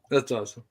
That's awesome.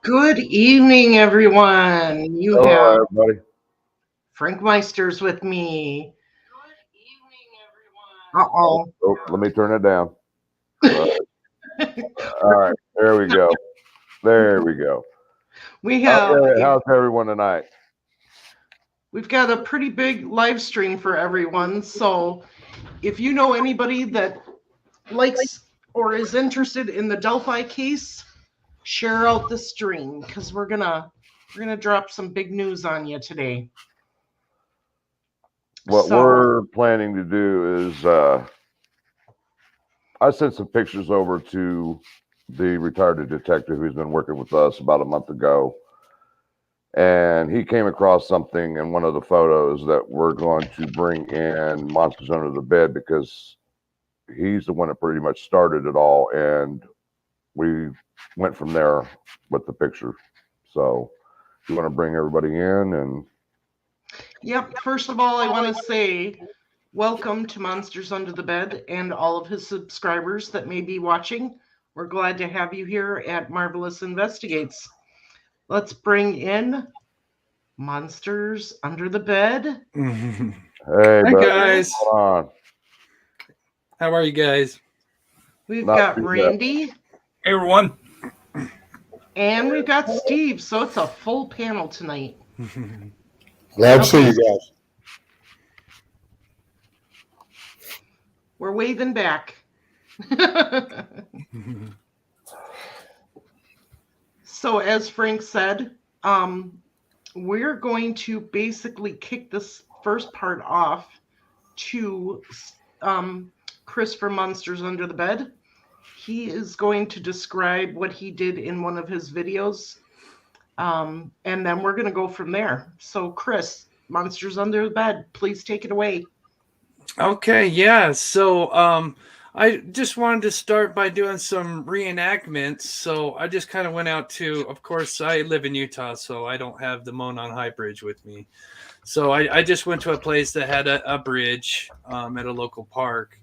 Good evening, everyone. You Hello, have everybody. Frank Meisters with me. Good evening, everyone. Oh, let me turn it down. All right, there we go. There we go. We have How's everyone tonight? We've got a pretty big live stream for everyone. So if you know anybody that likes or is interested in the Delphi case, share out the stream because we're gonna drop some big news on you today. What we're planning to do is I sent some pictures over to the retired detective who's been working with us about a month ago. And he came across something in one of the photos that we're going to bring in Monsters Under the Bed because he's the one that pretty much started it all. And we went from there with the picture. So you want to bring everybody in and... Yep. First of all, I want to say welcome to Monsters Under the Bed and all of his subscribers that may be watching. We're glad to have you here at Marvelous Investigates. Let's bring in Monsters Under the Bed. Hey, hi guys. Hold on. How are you guys? We've got Randy. Hey, everyone. And we've got Steve. So it's a full panel tonight. Glad to see you guys. We're waving back. So as Frank said, we're going to basically kick this first part off to Chris from Monsters Under the Bed. He is going to describe what he did in one of his videos, and then we're going to go from there. So Chris, Monsters Under the Bed, please take it away. Okay, yeah. So I just wanted to start by doing some reenactments. So I just kind of went out to, of course, I live in Utah, so I don't have the Monon High Bridge with me. So I just went to a place that had a bridge at a local park.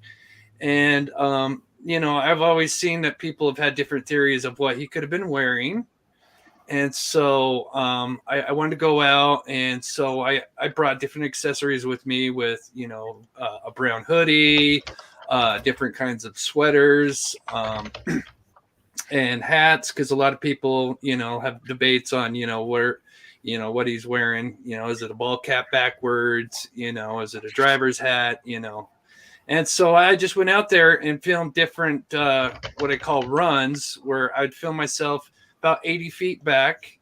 And, you know, I've always seen that people have had different theories of what he could have been wearing. And so I wanted to go out, and so I brought different accessories with me with, you know, a brown hoodie, different kinds of sweaters, and hats, because a lot of people, you know, have debates on, you know, where, you know, what he's wearing. You know, is it a ball cap backwards? You know, is it a driver's hat? You know. And so I just went out there and filmed different, what I call runs, where I'd film myself about 80 feet back,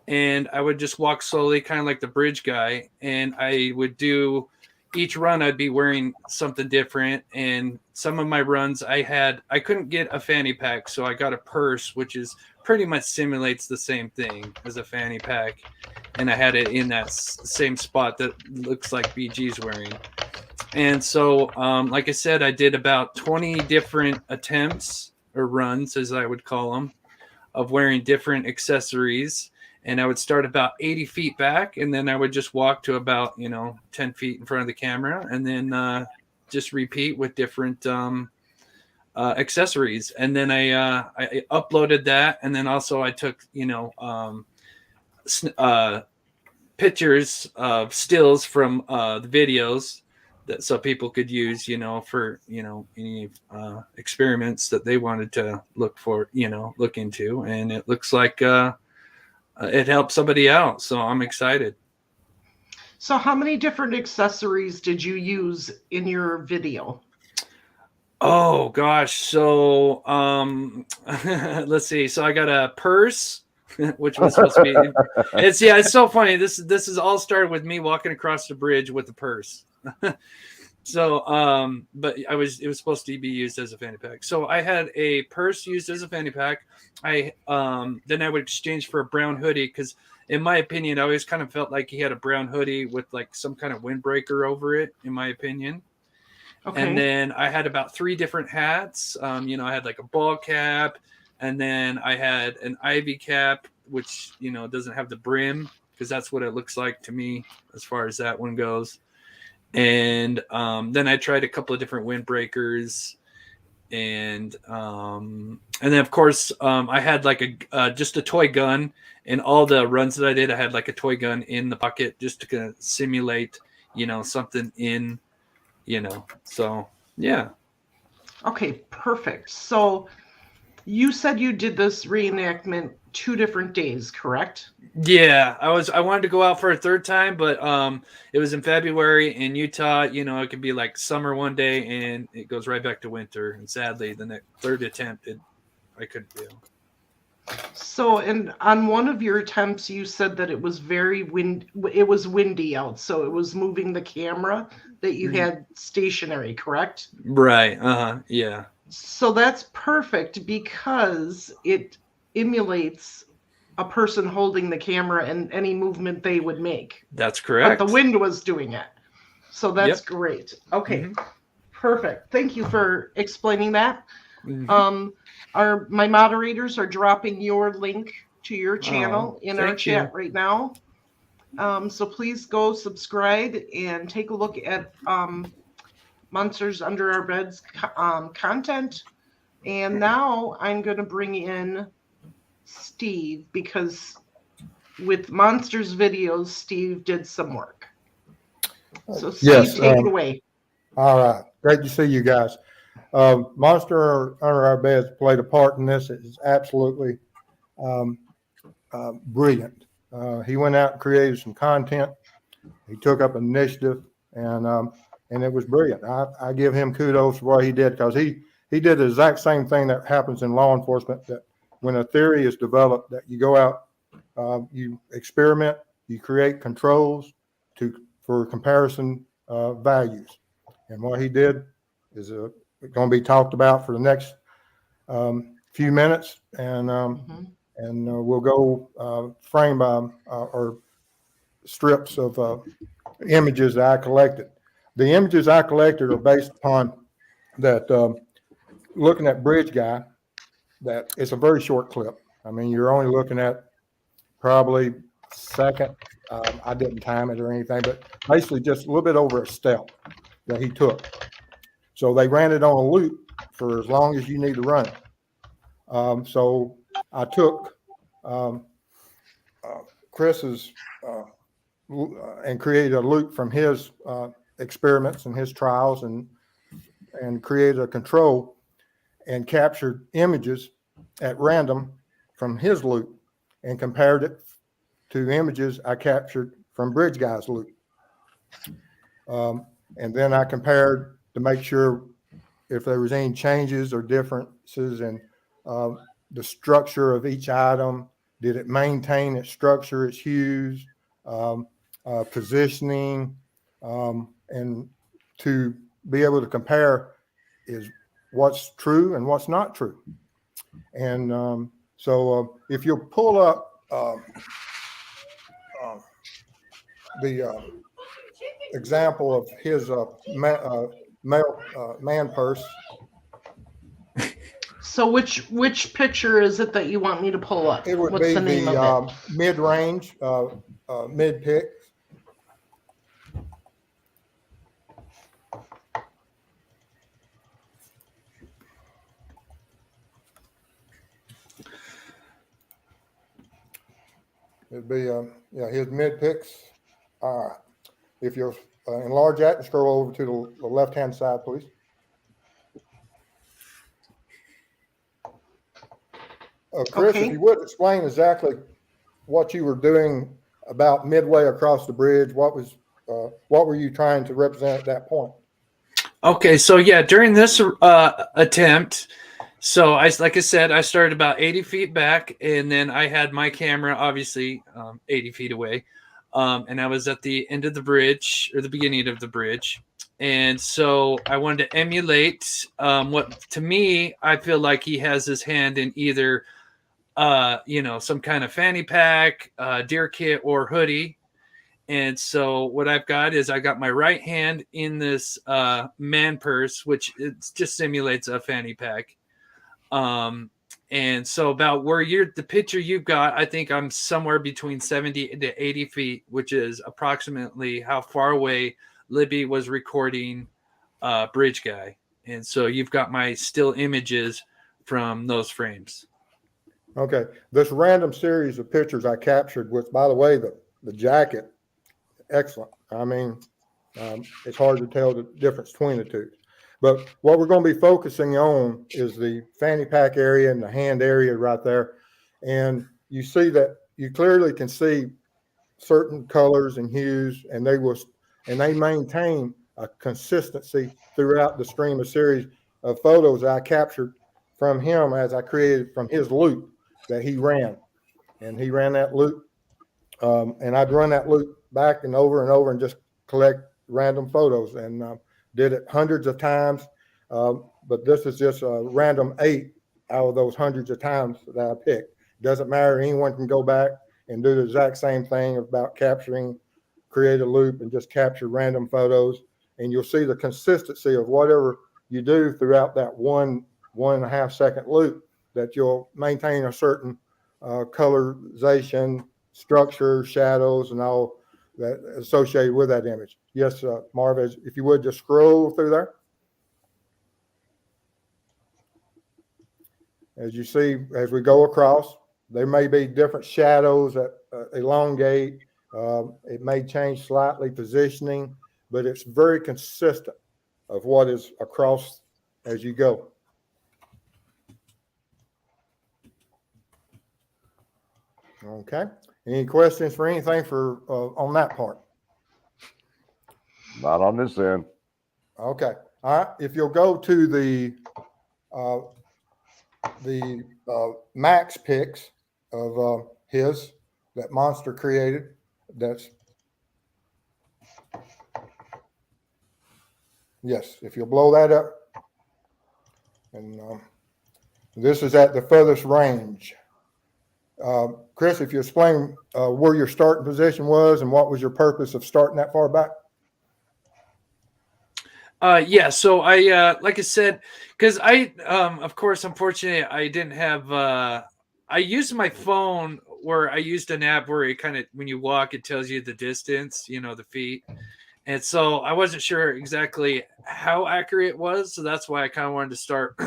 and I would just walk slowly, kind of like the bridge guy, and I would do each run I'd be wearing something different. And some of my runs I couldn't get a fanny pack, so I got a purse, which is pretty much simulates the same thing as a fanny pack. And I had it in that same spot that looks like BG's wearing. And so, like I said, I did about 20 different attempts or runs, as I would call them, of wearing different accessories. And I would start about 80 feet back, and then I would just walk to about, 10 feet in front of the camera, and then just repeat with different accessories. And then I uploaded that, and then also I took, pictures of stills from the videos so people could use, for, any experiments that they wanted to look into. And it looks like it helped somebody out. So I'm excited. So how many different accessories did you use in your video? Oh gosh. So let's see. So I got a purse, which was supposed to be it's so funny. This is all started with me walking across the bridge with the purse. So but it was supposed to be used as a fanny pack. So I had a purse used as a fanny pack. Then I would exchange for a brown hoodie, because in my opinion I always kind of felt like he had a brown hoodie with like some kind of windbreaker over it, in my opinion. Okay. And then I had about 3 different hats. I had like a ball cap, and then I had an ivy cap, which doesn't have the brim, because that's what it looks like to me as far as that one goes. And then I tried a couple of different windbreakers, and then of course I had like just a toy gun. In all the runs that I did, I had like a toy gun in the pocket just to kind of simulate, something in, so yeah. Okay, perfect. So you said you did this reenactment 2 different days, correct? Yeah, I wanted to go out for a third time, but it was in February in Utah. It could be like summer one day and it goes right back to winter. And sadly, the third attempt, I couldn't do. So, and on one of your attempts, you said that it was it was windy out, so it was moving the camera that you had stationary, correct? Right. Yeah. So that's perfect, because it emulates a person holding the camera and any movement they would make. That's correct. But the wind was doing it. So that's great. Okay. Perfect. Thank you for explaining that. My moderators are dropping your link to your channel in our chat right now. So please go subscribe and take a look at Monsters Under Our Beds content. And now I'm going to bring in Steve, because with Monsters videos, Steve did some work. So Steve, take it away. All right. Great to see you guys. Monster Under Our Beds played a part in this. It's absolutely brilliant. He went out and created some content. He took up initiative, and it was brilliant. I give him kudos for what he did, because he did the exact same thing that happens in law enforcement, that when a theory is developed, that you go out, you experiment, you create controls for comparison values. And what he did is going to be talked about for the next few minutes, and we'll go frame by or strips of images that I collected. The images I collected are based upon that looking at Bridge Guy, that it's a very short clip. I mean, you're only looking at probably second. I didn't time it or anything, but basically just a little bit over a step that he took. So they ran it on a loop for as long as you need to run it. So I took Chris's and created a loop from his experiments and his trials, and created a control and captured images at random from his loop and compared it to images I captured from Bridge Guy's loop. And then I compared to make sure if there was any changes or differences in the structure of each item. Did it maintain its structure, its hues, positioning, and to be able to compare is what's true and what's not true. And so if you pull up the example of his male man purse. So which picture is it that you want me to pull up? It would What's be the name of it? mid-range, mid-pick. It'd be, yeah, his mid picks. All right. If you'll enlarge that and scroll over to the left-hand side, please. Chris, Okay. if you would explain exactly what you were doing about midway across the bridge, what were you trying to represent at that point? Okay, so yeah, during this attempt, so like I said, I started about 80 feet back, and then I had my camera obviously 80 feet away, and I was at the end of the bridge or the beginning of the bridge, and so I wanted to emulate what to me I feel like he has his hand in either some kind of fanny pack, deer kit, or hoodie. And so what I've got is I got my right hand in this man purse, which it just simulates a fanny pack. And so about where the picture you've got, I think I'm somewhere between 70 to 80 feet, which is approximately how far away Libby was recording Bridge Guy. And so you've got my still images from those frames. Okay. This random series of pictures I captured with, by the way, the jacket, excellent. I mean, it's hard to tell the difference between the two. But what we're going to be focusing on is the fanny pack area and the hand area right there. And you see that you clearly can see certain colors and hues, and they maintain a consistency throughout the stream of series of photos that I captured from him as I created from his loop that he ran. And he ran that loop. And I'd run that loop back and over and just collect random photos, and did it hundreds of times. But this is just a random 8 out of those hundreds of times that I picked. Doesn't matter. Anyone can go back and do the exact same thing about create a loop and just capture random photos. And you'll see the consistency of whatever you do throughout that 1.5 second loop, that you'll maintain a certain colorization, structure, shadows, and all that associated with that image. Yes, Marv, if you would just scroll through there. As you see, as we go across, there may be different shadows that elongate. It may change slightly positioning, but it's very consistent of what is across as you go. Okay. Any questions for anything on that part? Not on this end. Okay. All right. If you'll go to the max pics of his that Monster created, yes. If you'll blow that up, and this is at the furthest range. Chris, if you explain where your starting position was and what was your purpose of starting that far back? Yeah, so I like I said, because of course, unfortunately, I didn't have I used my phone where I used an app where it kind of, when you walk, it tells you the distance, the feet. And so I wasn't sure exactly how accurate it was. So that's why I kind of wanted to start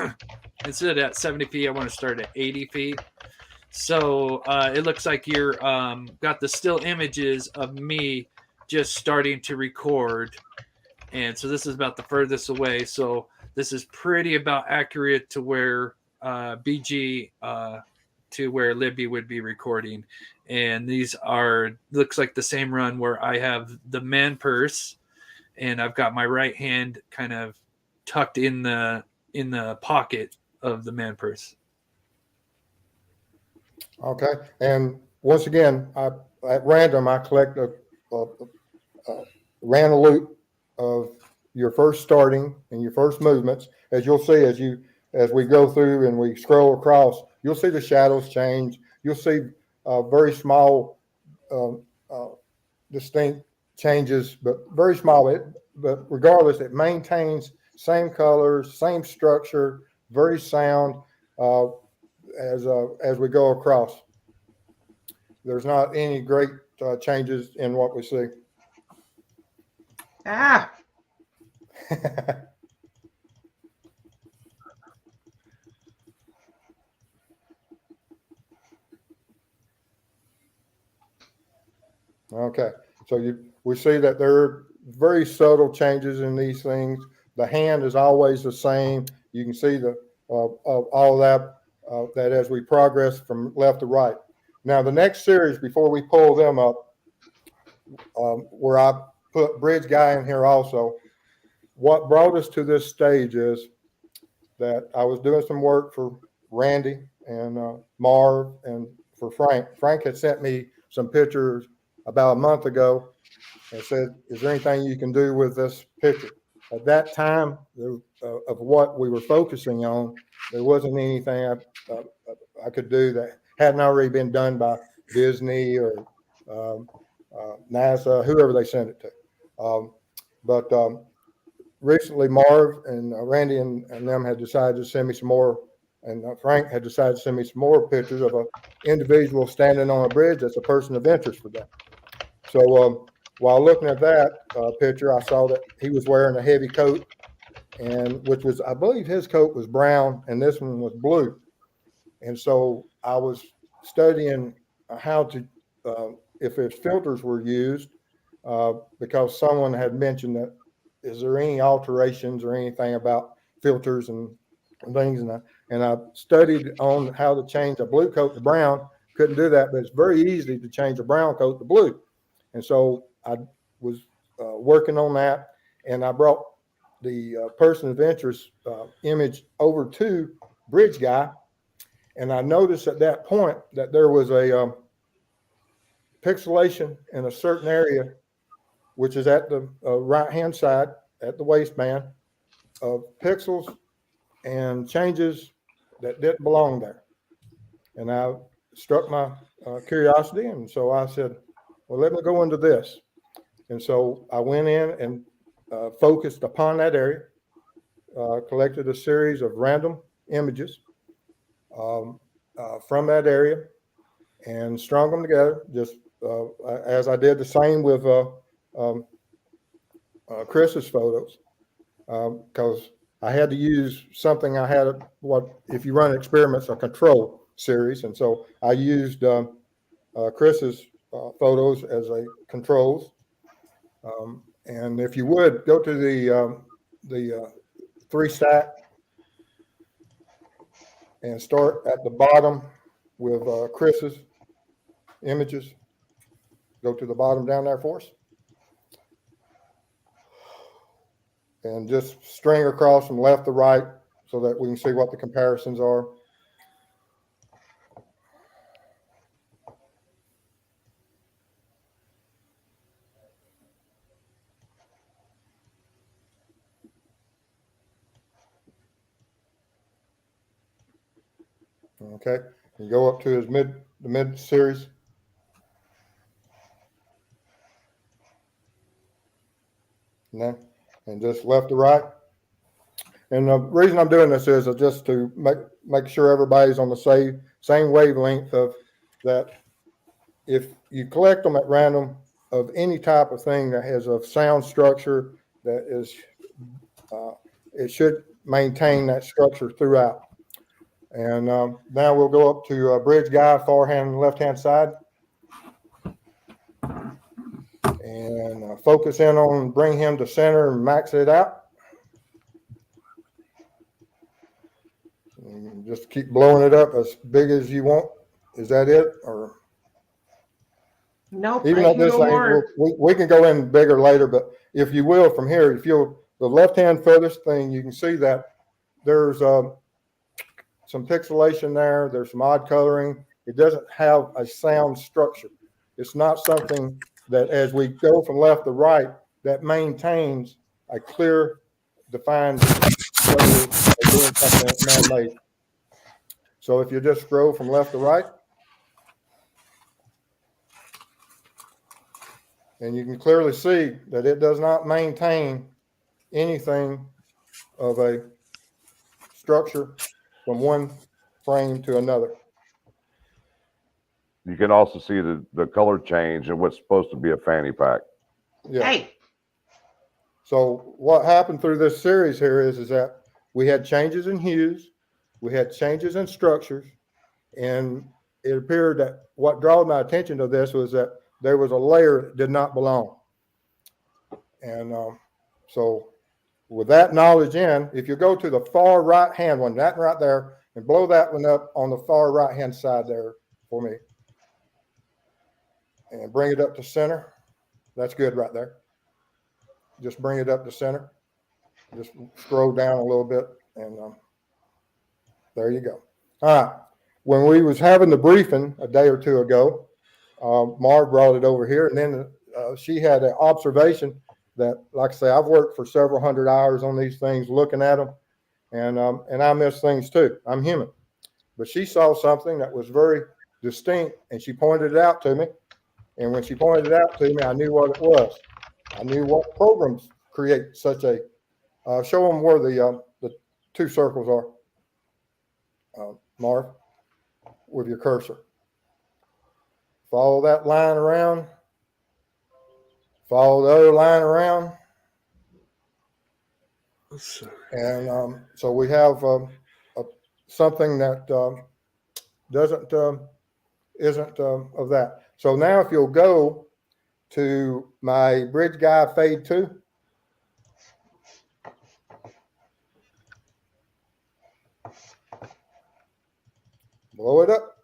instead of at 70 feet, I want to start at 80 feet. So it looks like you're got the still images of me just starting to record. And so this is about the furthest away. So this is pretty about accurate to where BG to where Libby would be recording. And these looks like the same run where I have the man purse and I've got my right hand kind of tucked in the pocket of the man purse. Okay. And once again, at random, I ran a loop of your first starting and your first movements. As you'll see, as we go through and we scroll across, you'll see the shadows change. You'll see very small, distinct changes, but very small. But regardless, it maintains same colors, same structure, very sound as we go across. There's not any great changes in what we see. Ah, Okay, so we see that there are very subtle changes in these things. The hand is always the same. You can see the all that that as we progress from left to right. Now, the next series, before we pull them up, where I put Bridge Guy in here also, what brought us to this stage is that I was doing some work for Randy and Marv and for Frank. Frank had sent me some pictures about a month ago and said, is there anything you can do with this picture? At that time of what we were focusing on, there wasn't anything I could do that hadn't already been done by Disney or NASA, whoever they sent it to. But recently, Marv and Randy and them had decided to send me some more, and Frank had decided to send me some more pictures of an individual standing on a bridge that's a person of interest for them. So while looking at that picture, I saw that he was wearing a heavy coat, and which was, I believe his coat was brown and this one was blue. And so I was studying how to, if his filters were used, because someone had mentioned that, is there any alterations or anything about filters and things? And I studied on how to change a blue coat to brown. Couldn't do that, but it's very easy to change a brown coat to blue. And so I was working on that, and I brought the person of interest image over to Bridge Guy, and I noticed at that point that there was a pixelation in a certain area, which is at the right-hand side at the waistband, of pixels and changes that didn't belong there. And I struck my curiosity, and so I said, well, let me go into this. And so I went in and focused upon that area, collected a series of random images from that area and strung them together, just as I did the same with Chris's photos, because I had to use something. I had what, if you run experiments, a control series. And so I used Chris's photos as a controls. And if you would go to the 3-stack and start at the bottom with Chris's images. Go to the bottom down there for us. And just string across from left to right so that we can see what the comparisons are. Okay, you go up to his the mid series. And just left to right. And the reason I'm doing this is just to make sure everybody's on the same wavelength of that. If you collect them at random of any type of thing that has a sound structure that is, it should maintain that structure throughout. And now we'll go up to Bridge Guy, far hand and left hand side. And focus in on, bring him to center and max it out. And just keep blowing it up as big as you want. Is that it? Or nope, even I at can this go angle, more. we can go in bigger later, but if you will, from here, if you'll, the left-hand furthest thing, you can see that there's some pixelation there. There's some odd coloring. It doesn't have a sound structure. It's not something that as we go from left to right, that maintains a clear, defined way of doing something that's man-made. So if you just scroll from left to right, and you can clearly see that it does not maintain anything of a structure from one frame to another. You can also see the color change and what's supposed to be a fanny pack. Yeah. Hey, So what happened through this series here is that we had changes in hues, we had changes in structures, and it appeared that what drew my attention to this was that there was a layer that did not belong. And so with that knowledge in, if you go to the far right hand one, that right there, and blow that one up on the far right hand side there for me, and bring it up to center. That's good right there. Just bring it up to center. Just scroll down a little bit, and there you go. All right. When we was having the briefing a day or two ago, Marv brought it over here, and then she had an observation that, like I say, I've worked for several hundred hours on these things, looking at them, and I miss things too. I'm human. But she saw something that was very distinct, and she pointed it out to me. And when she pointed it out to me, I knew what it was. I knew what programs create such a. Show them where the two circles are, Marv, with your cursor. Follow that line around. Follow the other line around. And so we have something that isn't of that. So now if you'll go to my Bridge Guy Fade 2. Blow it up.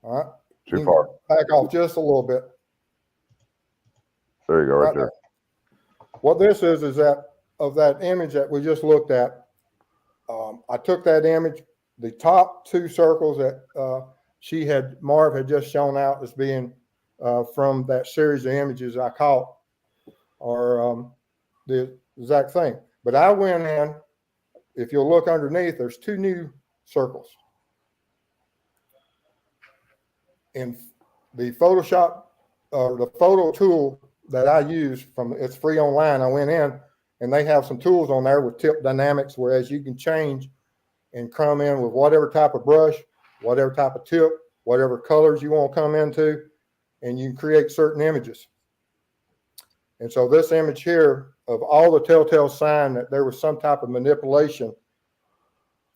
All right. Too far. Back off just a little bit. There you go, right there. What this is that of that image that we just looked at, I took that image, the top two circles that Marv had just shown out as being from that series of images I caught are the exact thing. But I went in, if you'll look underneath, there's two new circles. In the Photoshop or the photo tool that I use it's free online. I went in and they have some tools on there with tip dynamics, whereas you can change and come in with whatever type of brush, whatever type of tip, whatever colors you want to come into, and you can create certain images. And so this image here of all the telltale sign that there was some type of manipulation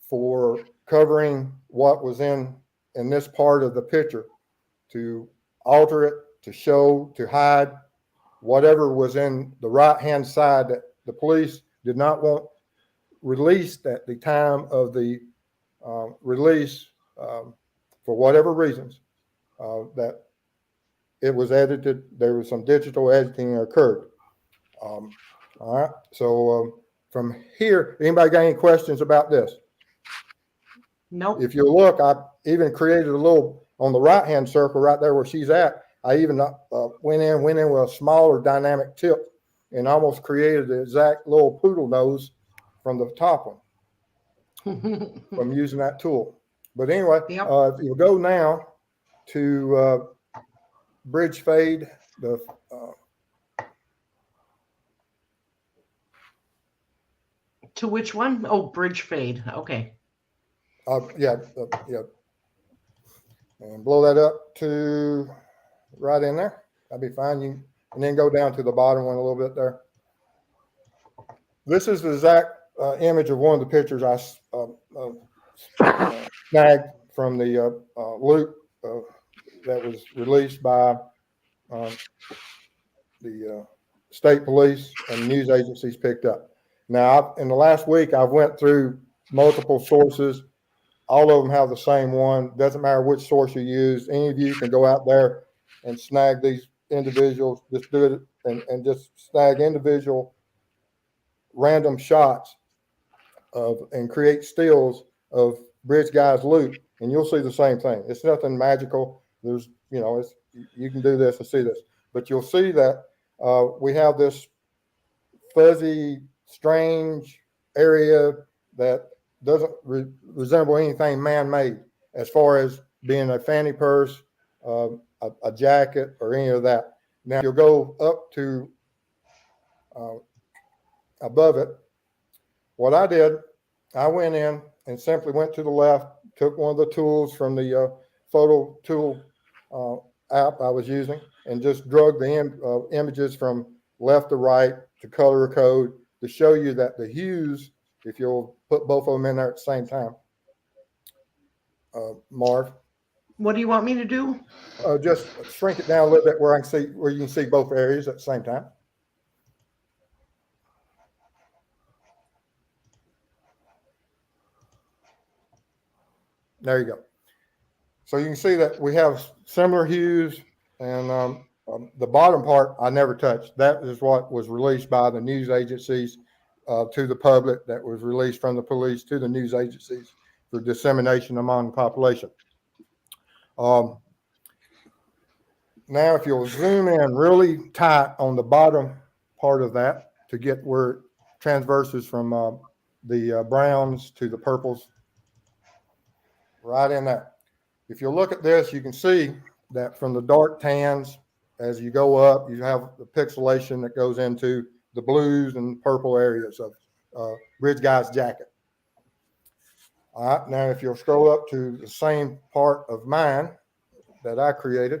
for covering what was in this part of the picture to alter it, to show, to hide whatever was in the right-hand side that the police did not want released at the time of the release for whatever reasons, that it was edited. There was some digital editing occurred. All right. So from here, anybody got any questions about this? nope. If you look, I even created a little on the right-hand circle right there where she's at. I even went in with a smaller dynamic tip and almost created the exact little poodle nose from the top one from using that tool. But anyway, Yep. if you go now to Bridge Fade, To which one? Oh, Bridge Fade. Okay. yeah, and blow that up to right in there. That'd be fine. And then go down to the bottom one a little bit there. This is the exact image of one of the pictures I snagged from the loop that was released by the state police and news agencies picked up. Now, in the last week, I've went through multiple sources. All of them have the same one. Doesn't matter which source you use. Any of you can go out there and snag these individuals. Just do it and just snag individual random shots and create stills of Bridge Guy's loop, and you'll see the same thing. It's nothing magical. There's, you can do this and see this, but you'll see that we have this fuzzy, strange area that doesn't resemble anything man-made as far as being a fanny purse, a jacket, or any of that. Now you'll go up to above it. What I did, I went in and simply went to the left, took one of the tools from the photo tool app I was using, and just drug the images from left to right to color code to show you that the hues, if you'll put both of them in there at the same time. Marv, What do you want me to do? just shrink it down a little bit where I can see, where you can see both areas at the same time. There you go. So you can see that we have similar hues, and the bottom part I never touched. That is what was released by the news agencies to the public, that was released from the police to the news agencies for dissemination among the population. Now, if you'll zoom in really tight on the bottom part of that to get where it transverses from the browns to the purples, right in that. If you look at this, you can see that from the dark tans, as you go up, you have the pixelation that goes into the blues and purple areas of Bridge Guy's jacket. All right, now if you'll scroll up to the same part of mine that I created,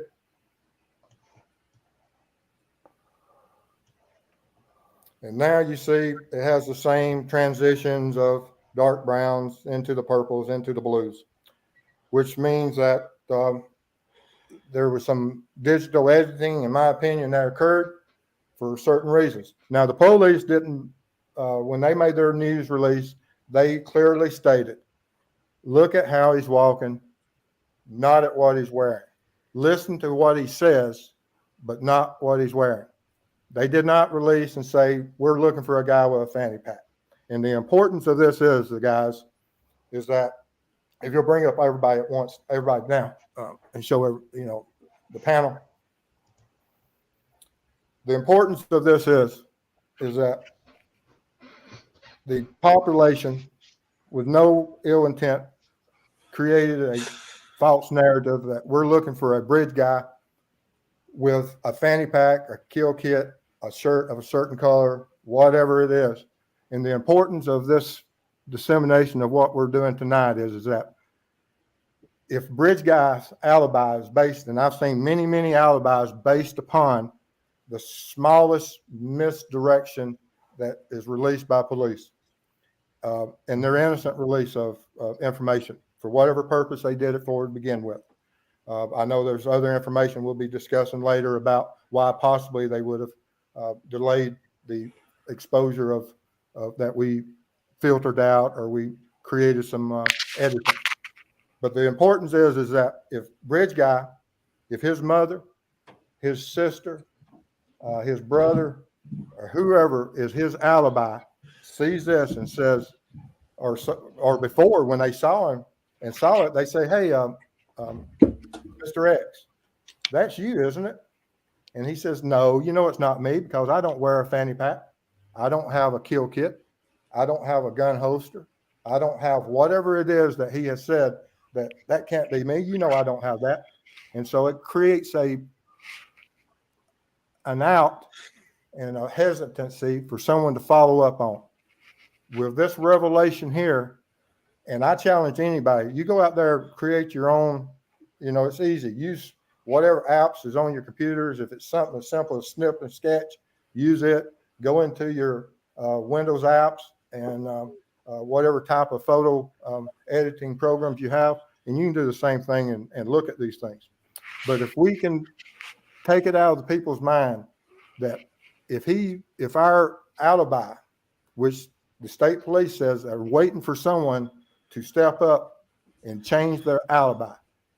and now you see it has the same transitions of dark browns into the purples, into the blues, which means that there was some digital editing, in my opinion, that occurred for certain reasons. Now, the police didn't, when they made their news release, they clearly stated, look at how he's walking, not at what he's wearing. Listen to what he says, but not what he's wearing. They did not release and say, we're looking for a guy with a fanny pack. And the importance of this is, the guys, is that if you'll bring up everybody at once, everybody now, and show the panel. The importance of this is that the population, with no ill intent, created a false narrative that we're looking for a bridge guy with a fanny pack, a kill kit, a shirt of a certain color, whatever it is. And the importance of this dissemination of what we're doing tonight is that if Bridge Guy's alibi is based, and I've seen many, many alibis based upon the smallest misdirection that is released by police, and their innocent release of information for whatever purpose they did it for to begin with. I know there's other information we'll be discussing later about why possibly they would have delayed the exposure of that we filtered out, or we created some editing. But the importance is that if Bridge Guy, if his mother, his sister, his brother, or whoever is his alibi sees this and says, or before when they saw him and saw it, they say, hey, Mr. X, that's you, isn't it? And he says, no, it's not me, because I don't wear a fanny pack. I don't have a kill kit. I don't have a gun holster. I don't have whatever it is that he has said that can't be me. I don't have that. And so it creates an out and a hesitancy for someone to follow up on. With this revelation here, and I challenge anybody, you go out there, create your own, it's easy. Use whatever apps is on your computers. If it's something as simple as Snip and Sketch, use it. Go into your Windows apps and whatever type of photo editing programs you have, and you can do the same thing and look at these things. But if we can take it out of the people's mind that if our alibi, which the state police says are waiting for someone to step up and change their alibi,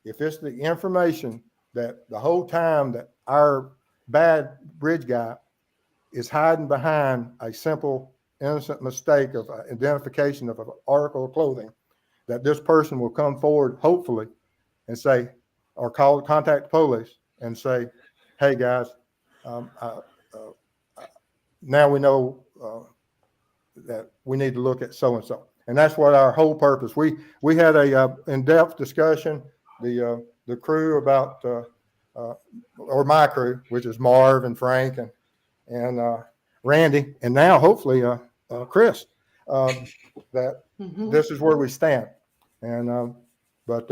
if it's the information that the whole time that our bad bridge guy is hiding behind a simple innocent mistake of identification of an article of clothing, that this person will come forward, hopefully, and say, or contact the police and say, hey guys, now we know that we need to look at so and so, and that's what our whole purpose. We had a in-depth discussion, the crew about or my crew, which is Marv and Frank and Randy, and now hopefully Chris. That this is where we stand, and but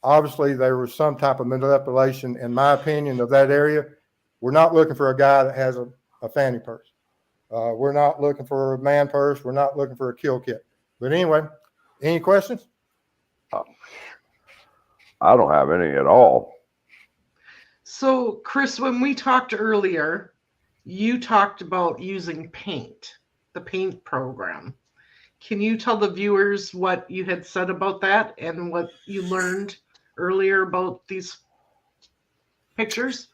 obviously there was some type of manipulation, in my opinion, of that area. We're not looking for a guy that has a fanny purse. We're not looking for a man purse. We're not looking for a kill kit. But anyway, any questions? I don't have any at all. So, Chris, when we talked earlier, you talked about using paint, the paint program. Can you tell the viewers what you had said about that and what you learned earlier about these pictures?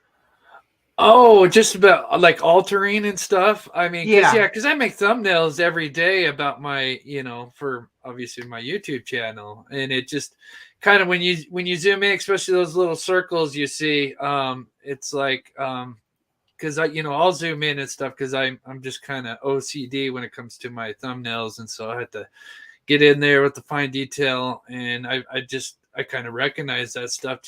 Oh, just about like altering and stuff. I mean, Yeah. because I make thumbnails every day about my, for obviously my YouTube channel, and it just kind of when you zoom in, especially those little circles you see, it's like because I'll zoom in and stuff because I'm just kind of OCD when it comes to my thumbnails, and so I had to get in there with the fine detail, and I kind of recognize that stuff.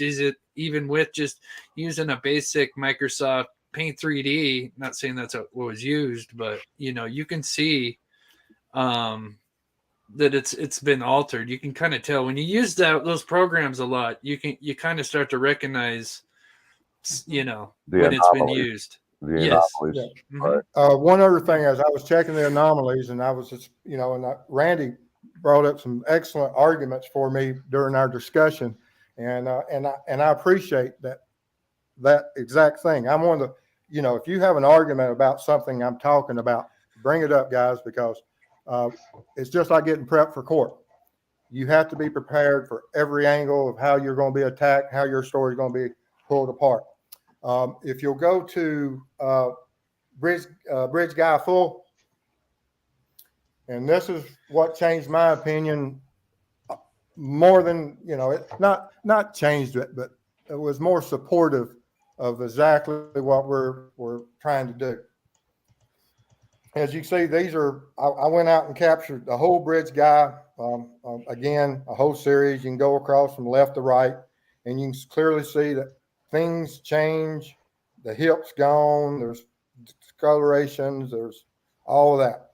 Even with just using a basic Microsoft Paint 3D, not saying that's what was used, but you can see that it's been altered. You can kind of tell when you use those programs a lot. You kind of start to recognize, when it's been used. The Yes. anomalies. Yeah. Right. One other thing, as I was checking the anomalies, and I was just, Randy brought up some excellent arguments for me during our discussion, and I appreciate that exact thing. I'm one of the, if you have an argument about something I'm talking about, bring it up, guys, because it's just like getting prepped for court. You have to be prepared for every angle of how you're going to be attacked, how your story is going to be pulled apart. If you'll go to Bridge Guy Full, and this is what changed my opinion more than, it not changed it, but it was more supportive of exactly what we're trying to do. As you see, these are, I went out and captured the whole Bridge Guy. Again, a whole series. You can go across from left to right, and you can clearly see that things change. The hip's gone. There's discolorations. There's all of that.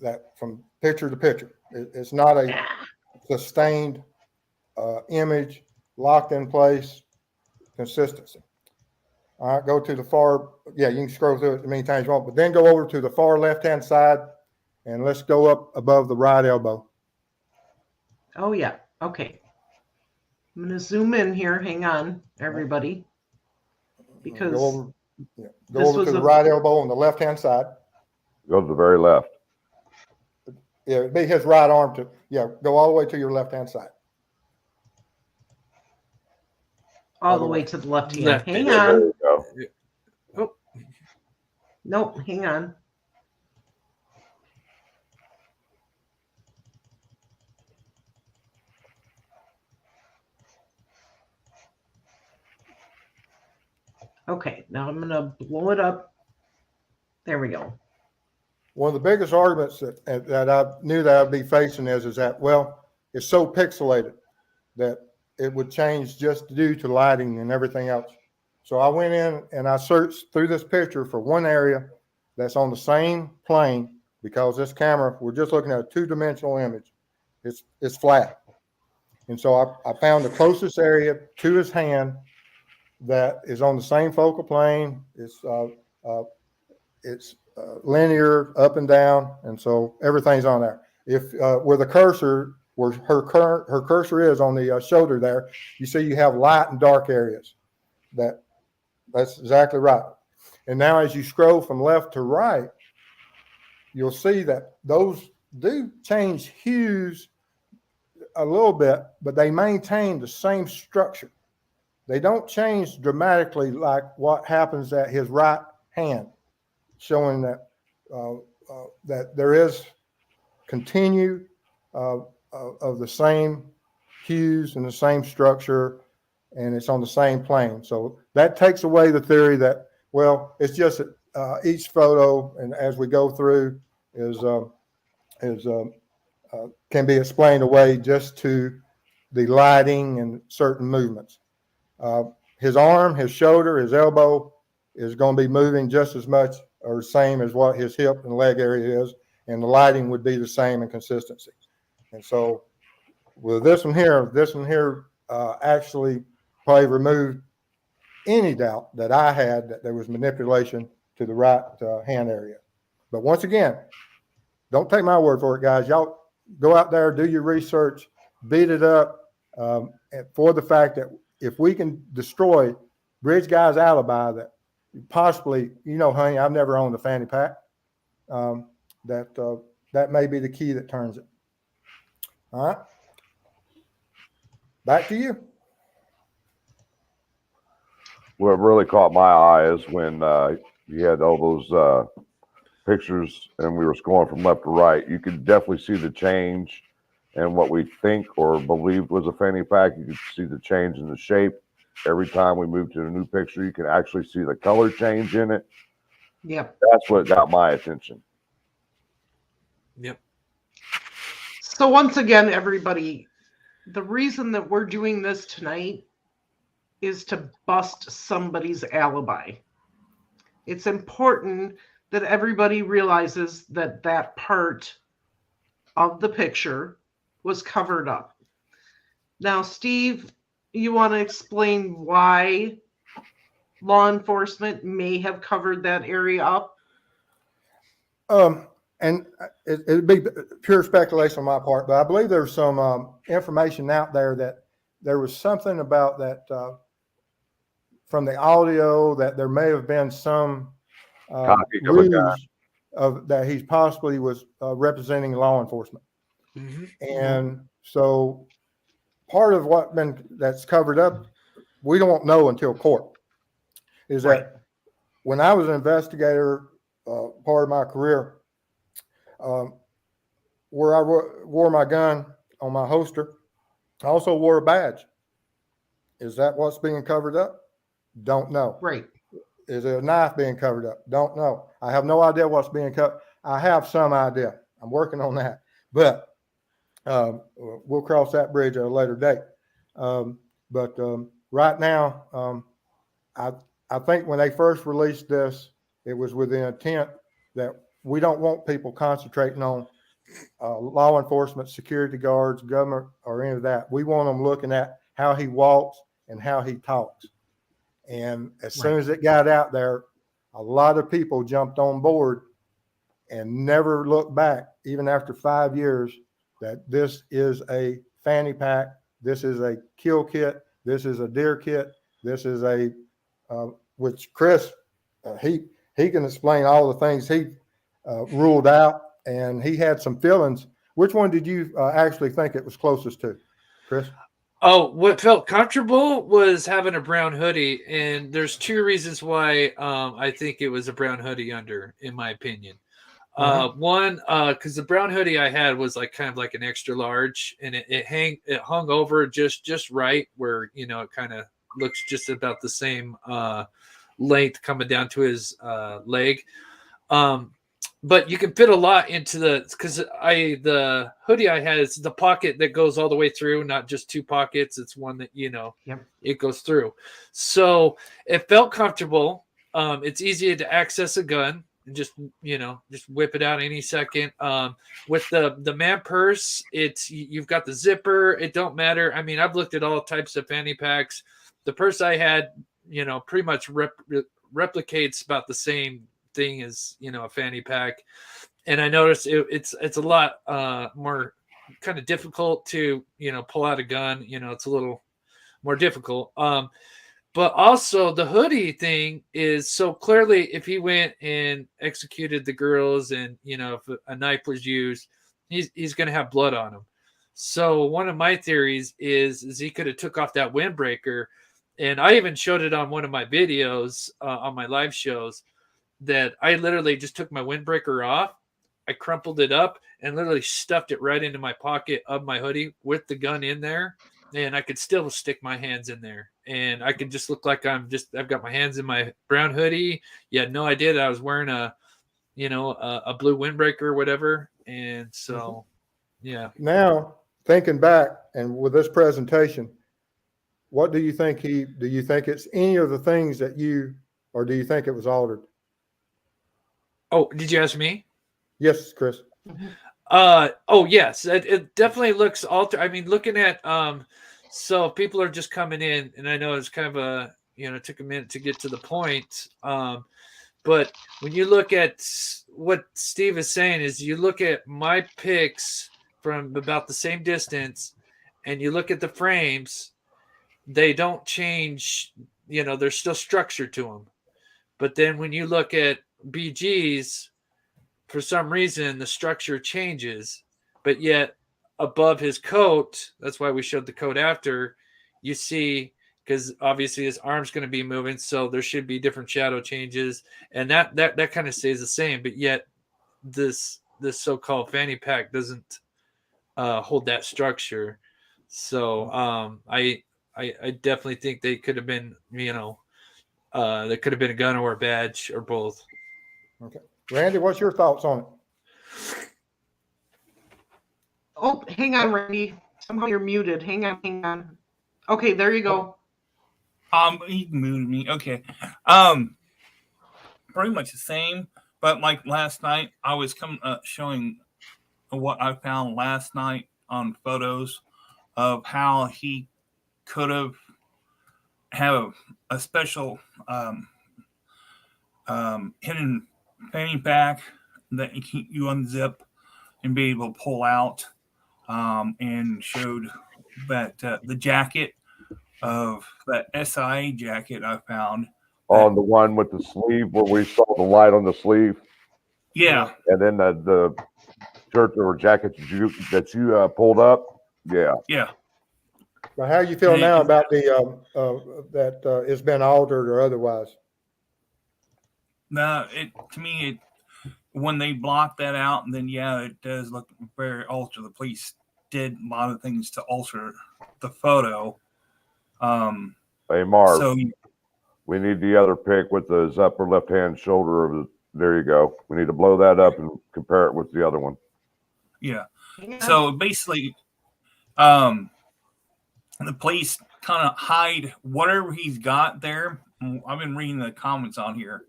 That from picture to picture. It's not a sustained image, locked in place, consistency. All right, go to the far, you can scroll through it as many times as you want, but then go over to the far left-hand side, and let's go up above the right elbow. Oh, yeah. Okay. I'm going to zoom in here. Hang on, everybody. Because go over to the right elbow on the left-hand side. Go to the very left. Yeah, it'd be his right arm go all the way to your left-hand side. all the way to the left hand. Left Hang hand. on. There you go. Oh, Nope, hang on. Okay, now I'm gonna blow it up. There we go. One of the biggest arguments that I knew that I'd be facing is that, well, it's so pixelated that it would change just due to lighting and everything else. So I went in and I searched through this picture for one area that's on the same plane, because this camera, we're just looking at a two-dimensional image. It's flat. And so I found the closest area to his hand that is on the same focal plane. It's linear up and down, and so everything's on there. If where the cursor, where her cursor is on the shoulder there, you see you have light and dark areas. That's exactly right. And now as you scroll from left to right, you'll see that those do change hues a little bit, but they maintain the same structure. They don't change dramatically like what happens at his right hand, showing that that there is continue of the same hues and the same structure, and it's on the same plane. So that takes away the theory that Well, it's just that each photo, and as we go through, is can be explained away just to the lighting and certain movements. His arm, his shoulder, his elbow is going to be moving just as much or same as what his hip and leg area is, and the lighting would be the same in consistency. And so with this one here actually probably removed any doubt that I had that there was manipulation to the right hand area. But once again, don't take my word for it, guys. Y'all go out there, do your research, beat it up for the fact that if we can destroy Bridge Guy's alibi that possibly, honey, I've never owned a fanny pack, that may be the key that turns it. All right. Back to you. What really caught my eye is when you had all those pictures and we were scrolling from left to right. You could definitely see the change in what we think or believed was a fanny pack. You could see the change in the shape. Every time we move to a new picture, you can actually see the color change in it. Yep. That's what got my attention. Yep. So once again, everybody, the reason that we're doing this tonight is to bust somebody's alibi. It's important that everybody realizes that that part of the picture was covered up. Now, Steve, you want to explain why law enforcement may have covered that area up? And it'd be pure speculation on my part, but I believe there's some information out there that there was something about that from the audio that there may have been some ruse of that he possibly was representing law enforcement. Mm-hmm. And so part of that's covered up, we don't know until court, is that when I was an investigator, part of my career, where I wore my gun on my holster, I also wore a badge. Is that what's being covered up? Don't know. Right. Is there a knife being covered up? Don't know. I have no idea what's being covered. I have some idea. I'm working on that. But we'll cross that bridge at a later date. But right now, I think when they first released this, it was with the intent that we don't want people concentrating on law enforcement, security guards, government, or any of that. We want them looking at how he walks and how he talks. And as soon as it got out there, a lot of people jumped on board and never looked back, even after 5 years, that this is a fanny pack, this is a kill kit, this is a deer kit, this is a, which Chris, he can explain all the things he ruled out, and he had some feelings. Which one did you actually think it was closest to, Chris? Oh, what felt comfortable was having a brown hoodie, and there's two reasons why I think it was a brown hoodie under, in my opinion. One, because the brown hoodie I had was like kind of like an extra large, and it hung over just right where it kind of looks just about the same length coming down to his leg. But you can fit a lot into the hoodie I had is the pocket that goes all the way through, not just two pockets. It's one that, it goes through. So it felt comfortable. It's easy to access a gun and just whip it out any second. With the man purse, you've got the zipper. It don't matter. I mean, I've looked at all types of fanny packs. The purse I had, pretty much replicates about the same thing as a fanny pack, and I noticed it's a lot more kind of difficult to pull out a gun. It's a little more difficult. But also the hoodie thing is so clearly if he went and executed the girls and if a knife was used, he's going to have blood on him. So one of my theories is he could have took off that windbreaker, and I even showed it on one of my videos on my live shows. That I literally just took my windbreaker off, I crumpled it up and literally stuffed it right into my pocket of my hoodie with the gun in there. and I could still stick my hands in there, and I could just look like I've got my hands in my brown hoodie. You had no idea that I was wearing a blue windbreaker or whatever. And so, yeah. Now, thinking back and with this presentation, what do you think do you think it's any of the things that or do you think it was altered? Oh, did you ask me? Yes, Chris. Oh yes, it definitely looks altered. I mean, looking at so people are just coming in, and I know it's kind of it took a minute to get to the point. But when you look at what Steve is saying, is you look at my pics from about the same distance, and you look at the frames, they don't change. There's still structure to them. But then when you look at BG's, for some reason the structure changes, but yet above his coat, that's why we showed the coat after, you see, because obviously his arm's going to be moving, so there should be different shadow changes, and that kind of stays the same, but yet this so-called fanny pack doesn't hold that structure. So I definitely think they could have been, there could have been a gun or a badge or both. Okay. Randy, what's your thoughts on it? Oh, hang on, Randy. Somehow you're muted. Hang on. Okay, there you go. He muted me. Okay. Pretty much the same, but like last night, I was showing what I found last night on photos of how he could have a special hidden fanny pack that you unzip and be able to pull out, and showed that the jacket of that SIA jacket I found. On the one with the sleeve where we saw the light on the sleeve. Yeah. And then the shirt or jacket that you pulled up. Yeah. Yeah. But how you feel now about the that it's been altered or otherwise? No, to me, when they blocked that out, and then it does look very altered. The police did a lot of things to alter the photo. Hey, Marv. So we need the other pic with his upper left-hand shoulder. There you go. We need to blow that up and compare it with the other one. Yeah. So basically, the police kind of hide whatever he's got there. I've been reading the comments on here.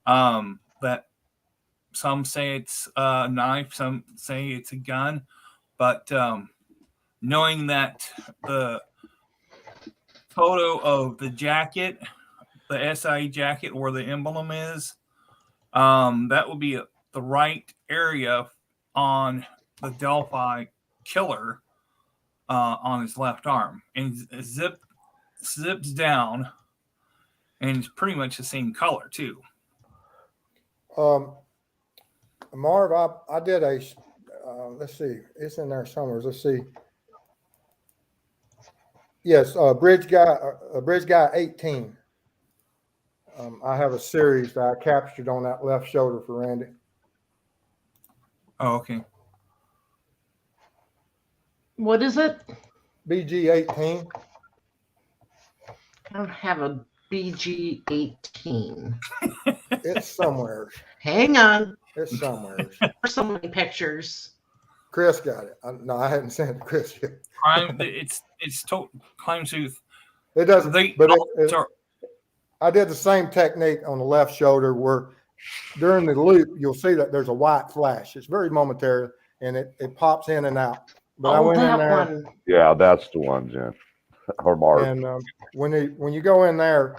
That some say it's a knife, some say it's a gun, but knowing that the photo of the jacket, the SIA jacket where the emblem is, that would be the right area on the Delphi killer on his left arm, and zips down, and it's pretty much the same color too. Marv, I did a let's see, it's in there somewhere. Let's see. Yes, Bridge Guy 18. I have a series that I captured on that left shoulder for Randy. Oh, okay. What is it? BG 18. I don't have a BG 18. It's somewhere. Hang on. It's somewhere. There's so many pictures. Chris got it. No, I hadn't sent it to Chris yet. It's Crime Tooth. It doesn't. I did the same technique on the left shoulder where during the loop, you'll see that there's a white flash. It's very momentary and it pops in and out. But I went in there. One. Yeah, that's the one, Jen. Or Marv. And when you go in there,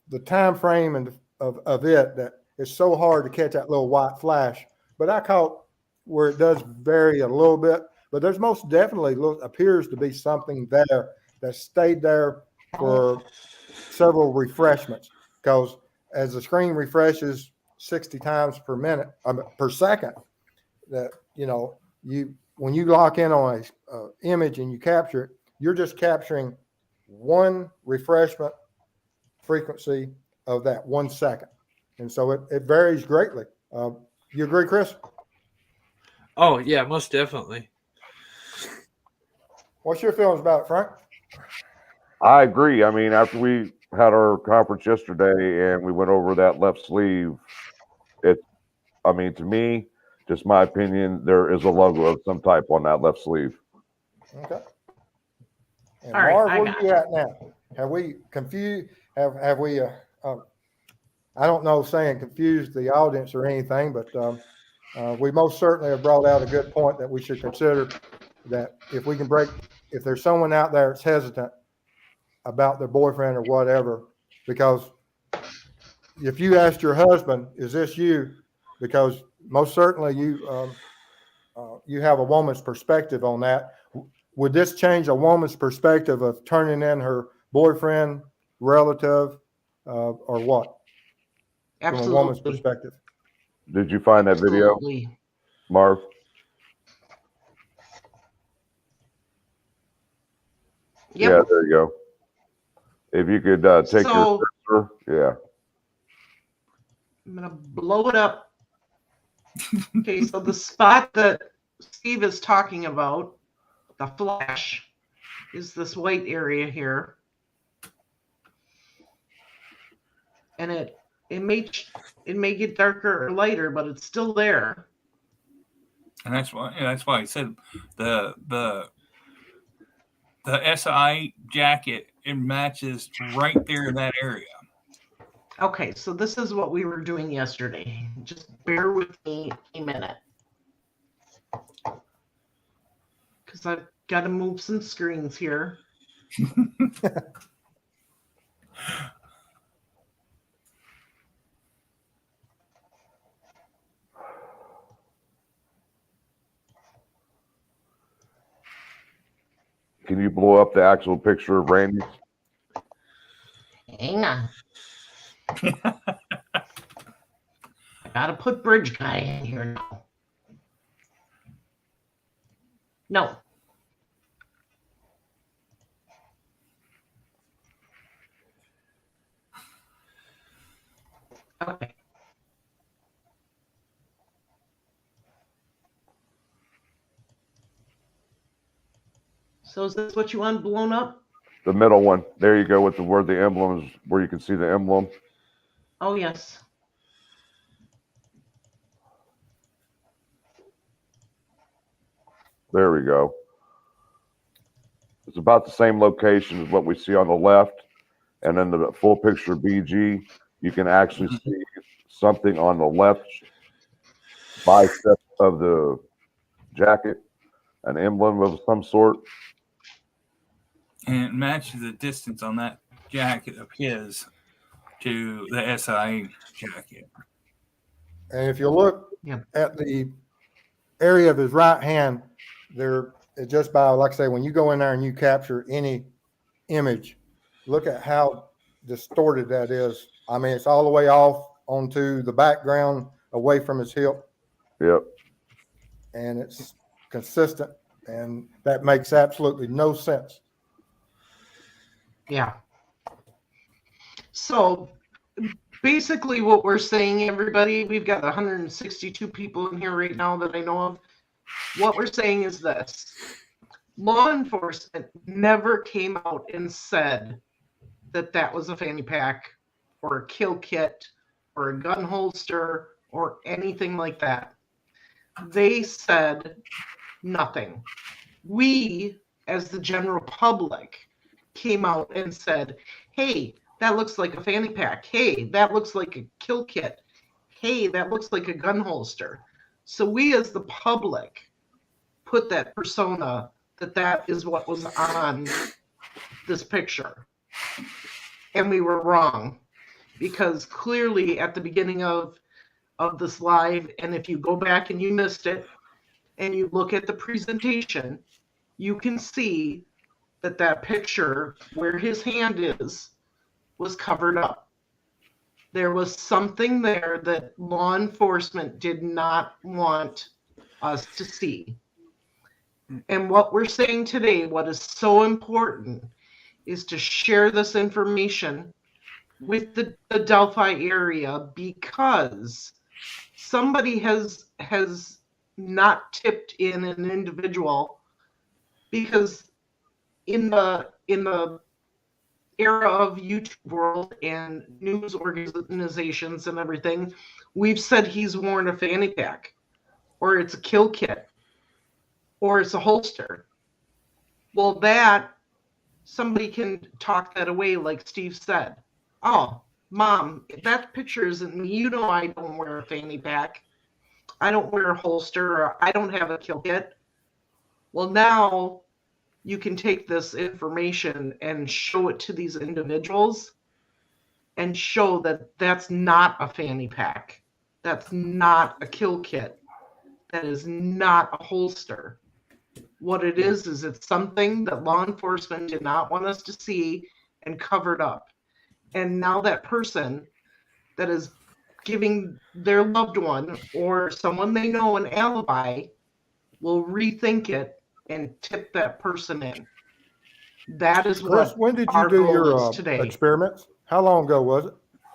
the time frame of it, that it's so hard to catch that little white flash. But I caught where it does vary a little bit. But there's most definitely appears to be something there that stayed there for several refreshments, because as the screen refreshes 60 times per second, that when you lock in on a image and you capture it, you're just capturing one refreshment frequency of that 1 second, and so it varies greatly. You agree, Chris? Oh yeah, most definitely. What's your feelings about it, Frank? I agree. I mean, after we had our conference yesterday and we went over that left sleeve, it, I mean, to me, just my opinion, there is a logo of some type on that left sleeve. Okay. And All right, Marv, I where got you at now? Have we confused, have we, I don't know saying confused the audience or anything, but we most certainly have brought out a good point that we should consider that if we can break, if there's someone out there that's hesitant about their boyfriend or whatever, because if you asked your husband, is this you? Because most certainly you have a woman's perspective on that. Would this change a woman's perspective of turning in her boyfriend, relative, or what? From a woman's absolutely. perspective. Did you find that video, Absolutely. Marv? Yep. Yeah, there you go. If you could take your cursor, yeah. I'm gonna blow it up. Okay, so the spot that Steve is talking about, the flash, is this white area here. And it may get darker or lighter, but it's still there. And that's why I said the SI jacket, it matches right there in that area. Okay, so this is what we were doing yesterday. Just bear with me a minute. Because I've got to move some screens here. Can you blow up the actual picture of Randy? Hang on. I gotta put Bridge Guy in here now. No. Okay. So is this what you want blown up? The middle one. There you go with where the emblem is, where you can see the emblem. Oh, yes. There we go. It's about the same location as what we see on the left. And then the full picture BG, you can actually see something on the left bicep of the jacket, an emblem of some sort. And it matches the distance on that jacket of his to the SI jacket. And if you look at the area of his right hand, there is just by, like I say, when you go in there and you capture any image, look at how distorted that is. I mean, it's all the way off onto the background away from his hip. Yep. And it's consistent, and that makes absolutely no sense. Yeah. So basically what we're saying, everybody, we've got 162 people in here right now that I know of. What we're saying is this. Law enforcement never came out and said that that was a fanny pack or a kill kit or a gun holster or anything like that. They said nothing. We, as the general public, came out and said, hey, that looks like a fanny pack. Hey, that looks like a kill kit. Hey, that looks like a gun holster. So we as the public put that persona that is what was on this picture. And we were wrong, because clearly at the beginning of this live, and if you go back and you missed it and you look at the presentation, you can see that picture where his hand is was covered up. There was something there that law enforcement did not want us to see. And what we're saying today, what is so important, is to share this information with the Delphi area, because somebody has not tipped in an individual, because in the era of YouTube world and news organizations and everything, we've said he's worn a fanny pack, or it's a kill kit, or it's a holster. Well, somebody can talk that away, like Steve said. Oh, Mom, that picture isn't me. You know I don't wear a fanny pack. I don't wear a holster, or I don't have a kill kit. Well, now you can take this information and show it to these individuals and show that that's not a fanny pack. That's not a kill kit. That is not a holster. What it is it's something that law enforcement did not want us to see and covered up. And now that person that is giving their loved one or someone they know an alibi will rethink it and tip that person in. That is Chris, what when did you our do goal your is today. experiments? How long ago was it?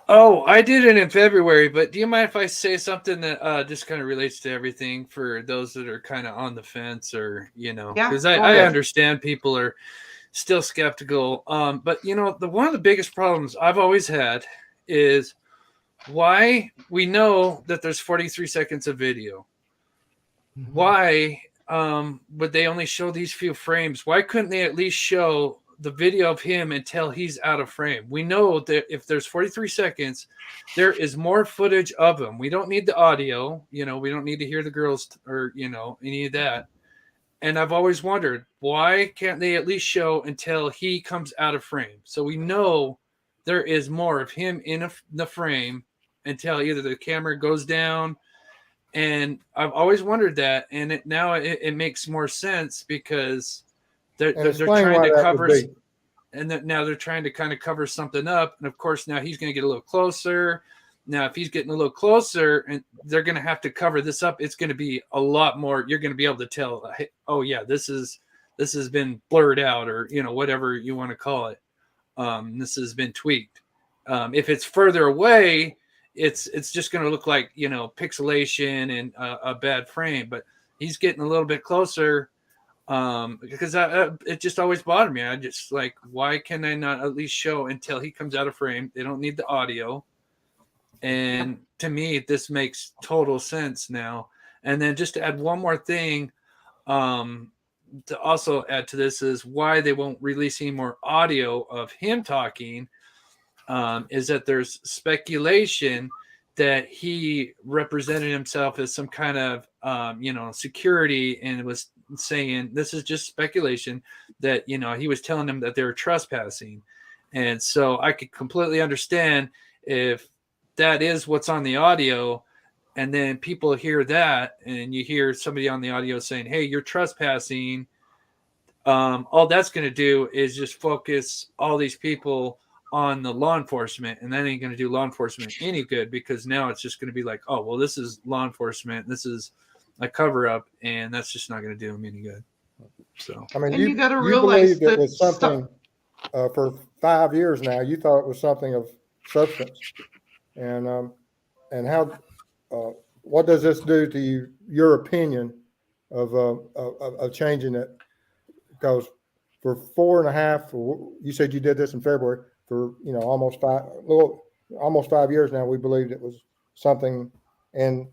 Oh, I did it in February, but do you mind if I say something that just kind of relates to everything for those that are kind of on the fence, or, Yeah, because go I ahead. understand people are still skeptical. But one of the biggest problems I've always had is why we know that there's 43 seconds of video. Why would they only show these few frames? Why couldn't they at least show the video of him until he's out of frame? We know that if there's 43 seconds, there is more footage of him. We don't need the audio, we don't need to hear the girls or, any of that. And I've always wondered, why can't they at least show until he comes out of frame? So we know there is more of him in the frame until either the camera goes down. And I've always wondered that. And now it makes more sense, because they're trying to cover, and now they're trying to kind of cover something up. And of course, now he's going to get a little closer. Now, if he's getting a little closer and they're going to have to cover this up, it's going to be a lot more. You're going to be able to tell, hey, oh yeah, this has been blurred out, or, whatever you want to call it. This has been tweaked. If it's further away, it's just going to look like, pixelation and a bad frame. But he's getting a little bit closer. Because it just always bothered me. I just like, why can I not at least show until he comes out of frame? They don't need the audio. And to me, this makes total sense now. And then just to add one more thing, to also add to this, is why they won't release any more audio of him talking, is that there's speculation that he represented himself as some kind of, security, and was saying, this is just speculation, that, he was telling them that they were trespassing. And so I could completely understand if that is what's on the audio, and then people hear that, and you hear somebody on the audio saying, hey, you're trespassing. All that's going to do is just focus all these people on the law enforcement, and that ain't going to do law enforcement any good, because now it's just going to be like, oh, well, this is law enforcement, this is a cover up, and that's just not going to do them any good. So, I mean, And you gotta you realize believed it that was something for 5 years now. You thought it was something of substance, and how what does this do to you? Your opinion of changing it? Because for 4.5, you said you did this in February, for almost 5 years now, we believed it was something, and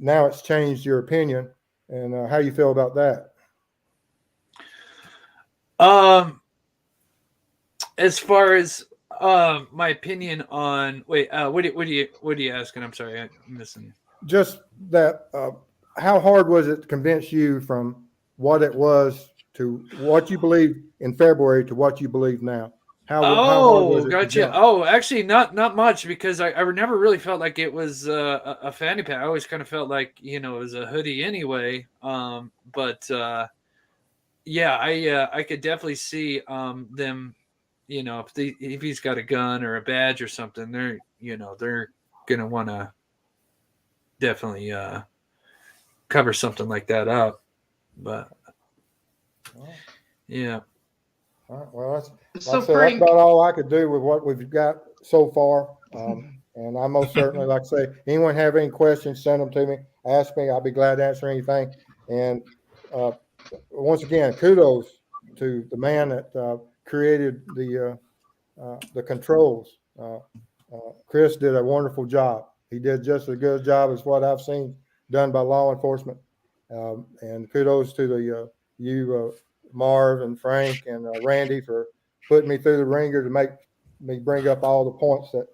now it's changed your opinion, and how you feel about that? As far as my opinion on, what are you asking? I'm sorry, I'm missing. Just that, how hard was it to convince you from what it was to what you believed in February to what you believe now? How hard was it? Gotcha. Oh, actually, not much, because I never really felt like it was a fanny pack. I always kind of felt like, it was a hoodie anyway. But yeah, I could definitely see them, if he's got a gun or a badge or something, they're gonna want to definitely cover something like that up. But yeah. All right, well, So that's Frank, about all I could do with what we've got so far. And I most certainly, like I say, anyone have any questions, send them to me, ask me. I'll be glad to answer anything. And once again, kudos to the man that created the the controls. Chris did a wonderful job. He did just as good a job as what I've seen done by law enforcement. And kudos to you, Marv and Frank and Randy for putting me through the ringer to make me bring up all the points that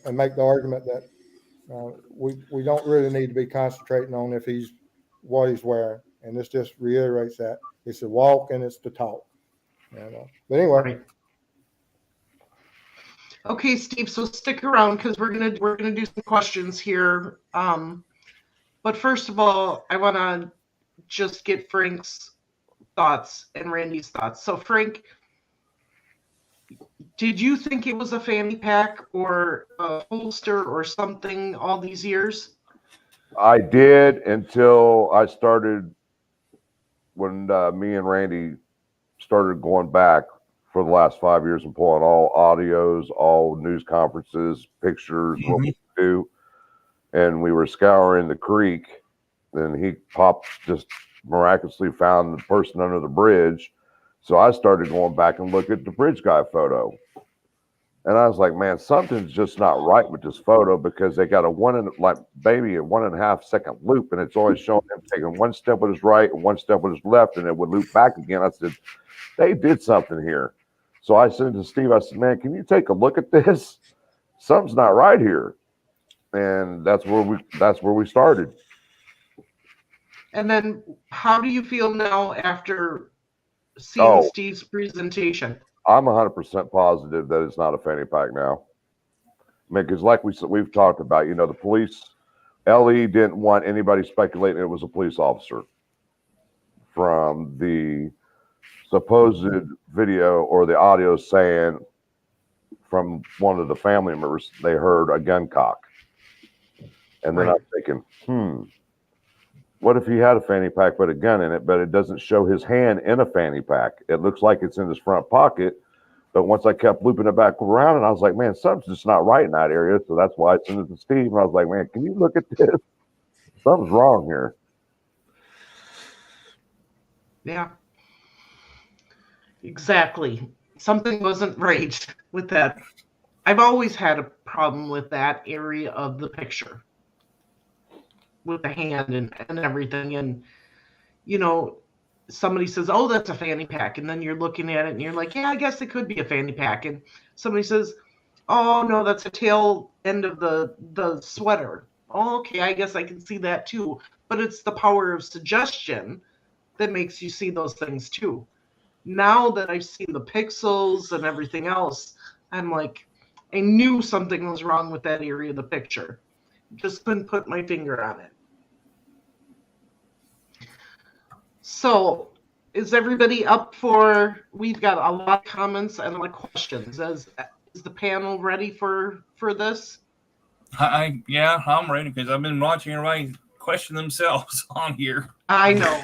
and make the argument that we don't really need to be concentrating on if he's what he's wearing. And this just reiterates that. It's the walk and it's the talk. And, but anyway. Right. Okay, Steve, so stick around because we're gonna do some questions here. But first of all, I want to just get Frank's thoughts and Randy's thoughts. So Frank, did you think it was a fanny pack or a holster or something all these years? I did until I started when me and Randy started going back for the last 5 years and pulling all audios, all news conferences, pictures, what we do. And we were scouring the creek, and he just miraculously found the person under the bridge. So I started going back and look at the bridge guy photo. And I was like, man, something's just not right with this photo because they got a 1.5 second loop, and it's always showing him taking one step with his right and one step with his left, and it would loop back again. I said, they did something here. So I said to Steve, I said, man, can you take a look at this? Something's not right here. And that's where we started. And then how do you feel now after seeing Steve's presentation? I'm 100% positive that it's not a fanny pack now. I mean, because like we've talked about, you know, the police, LE didn't want anybody speculating it was a police officer from the supposed video or the audio saying from one of the family members, they heard a gun cock. And then I'm thinking, what if he had a fanny pack with a gun in it, but it doesn't show his hand in a fanny pack? It looks like it's in his front pocket. But once I kept looping it back around, and I was like, man, something's just not right in that area. So that's why I sent it to Steve. And I was like, man, can you look at this? Something's wrong here. Yeah. Exactly. Something wasn't right with that. I've always had a problem with that area of the picture. With the hand and everything. And, you know, somebody says, oh, that's a fanny pack. And then you're looking at it and you're like, yeah, I guess it could be a fanny pack. And somebody says, oh, no, that's a tail end of the sweater. Oh, okay, I guess I can see that too. But it's the power of suggestion that makes you see those things too. Now that I've seen the pixels and everything else, I'm like, I knew something was wrong with that area of the picture. Just couldn't put my finger on it. So, is everybody up for? We've got a lot of comments and a lot of questions. Is the panel ready for this? Yeah, I'm ready because I've been watching everybody question themselves on here. I know.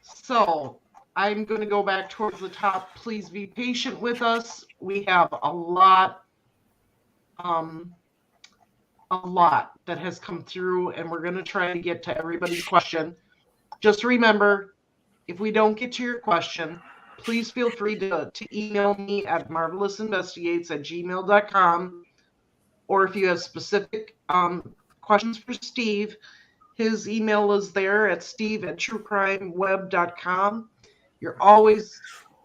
So, I'm going to go back towards the top. Please be patient with us. We have a lot that has come through, and we're going to try to get to everybody's question. Just remember, if we don't get to your question, please feel free to email me at marvelousinvestigates@gmail.com. Or if you have specific questions for Steve, his email is there at steve@truecrimeweb.com. You're always,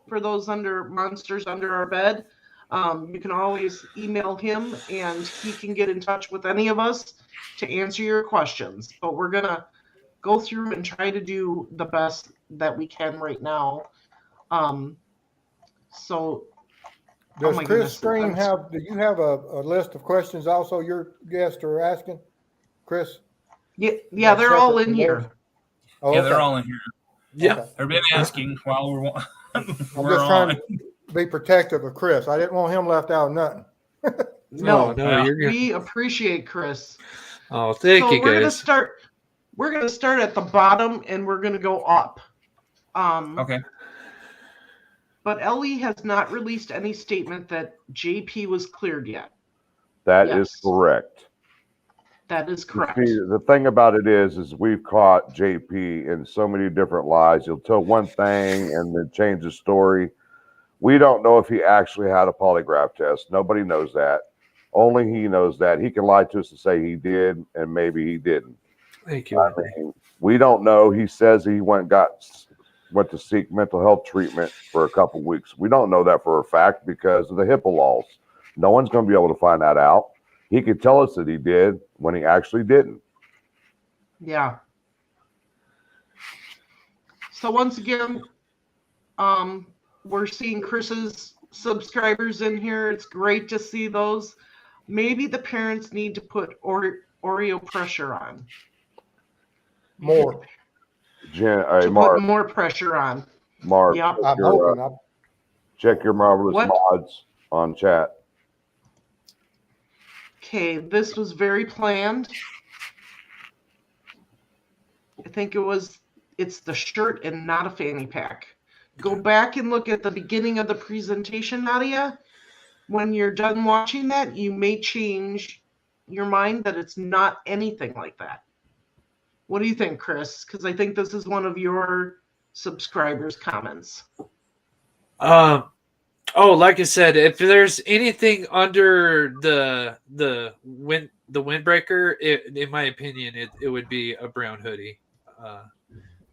for those monsters under our bed, you can always email him and he can get in touch with any of us to answer your questions. But we're going to go through and try to do the best that we can right now. So does Chris Green do you have a list of questions also your guests are asking, Chris? Yeah, they're all in here. Oh, yeah, they're all in here. Yeah. Okay. They've been asking while we're I'm just trying to be protective of Chris. I didn't want him left out of nothing. No, you're good. We appreciate Chris. Oh, thank you, guys. We're gonna start at the bottom and we're gonna go up. Okay. But LE has not released any statement that JP was cleared yet. That is correct. That is correct. See, the thing about it is we've caught JP in so many different lies. He'll tell one thing and then change the story. We don't know if he actually had a polygraph test. Nobody knows that. Only he knows that. He can lie to us and say he did, and maybe he didn't. Thank you. I mean, we don't know. He says he went to seek mental health treatment for a couple weeks. We don't know that for a fact because of the HIPAA laws. No one's going to be able to find that out. He could tell us that he did when he actually didn't. Yeah. So once again, we're seeing Chris's subscribers in here. It's great to see those. Maybe the parents need to put Oreo pressure on. More. To Mark, put more pressure on. Mark, Yep. I'm hoping. check your marvelous What? mods on chat. Okay, this was very planned. I think it's the shirt and not a fanny pack. Go back and look at the beginning of the presentation, Nadia. When you're done watching that, you may change your mind that it's not anything like that. What do you think, Chris? Because I think this is one of your subscribers' comments. Like I said, if there's anything under the windbreaker, in my opinion, it would be a brown hoodie,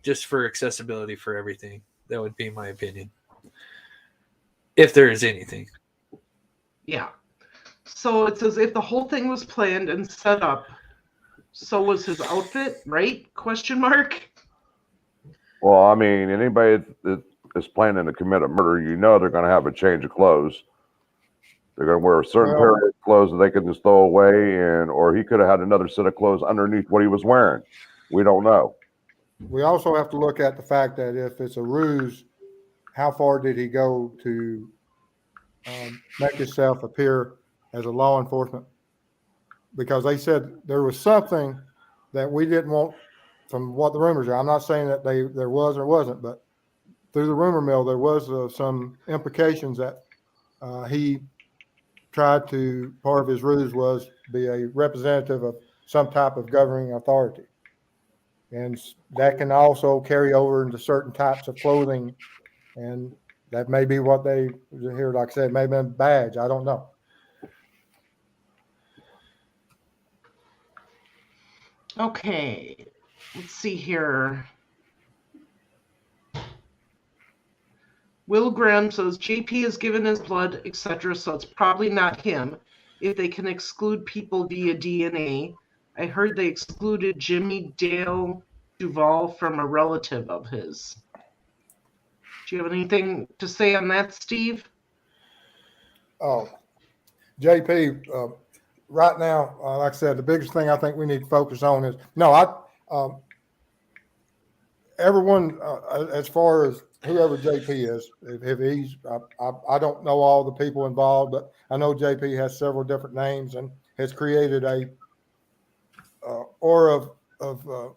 just for accessibility for everything. That would be my opinion. If there is anything. Yeah. So it's as if the whole thing was planned and set up. So was his outfit, right? Question mark. Well, I mean, anybody that is planning to commit a murder, you know they're going to have a change of clothes. They're going to wear a certain pair of clothes that they can just throw away, or he could have had another set of clothes underneath what he was wearing. We don't know. We also have to look at the fact that if it's a ruse, how far did he go to make himself appear as a law enforcement? Because they said there was something that we didn't want from what the rumors are. I'm not saying that there was or wasn't, but through the rumor mill, there was some implications that he tried to, part of his ruse was be a representative of some type of governing authority. And that can also carry over into certain types of clothing. And that may be what they here, like I said, may have been a badge. I don't know. Okay, let's see here. Will Graham says JP has given his blood, etc., so it's probably not him. If they can exclude people via DNA, I heard they excluded Jimmy Dale Duvall from a relative of his. Do you have anything to say on that, Steve? Oh, JP, right now, like I said, the biggest thing I think we need to focus on is everyone, as far as whoever JP is, if he's, I don't know all the people involved, but I know JP has several different names and has created a aura of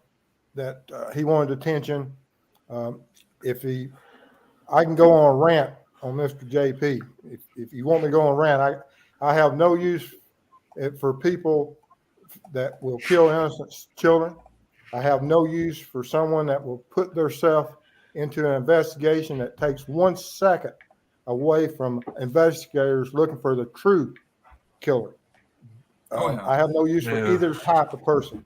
that he wanted attention. I can go on a rant on Mr. JP. If you want me to go on a rant, I have no use for people that will kill innocent children. I have no use for someone that will put themselves into an investigation that takes 1 second away from investigators looking for the true killer. I have no use for either type of person,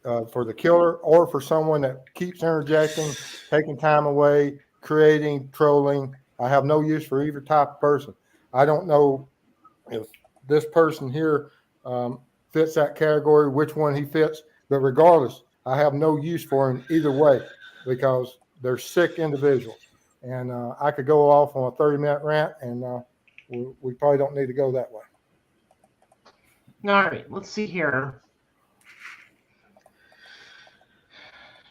for the killer or for someone that keeps interjecting, taking time away, creating, trolling. I have no use for either type of person. I don't know if this person here fits that category, which one he fits, but regardless, I have no use for him either way because they're sick individuals. And I could go off on a 30-minute rant, and we probably don't need to go that way. All right, let's see here.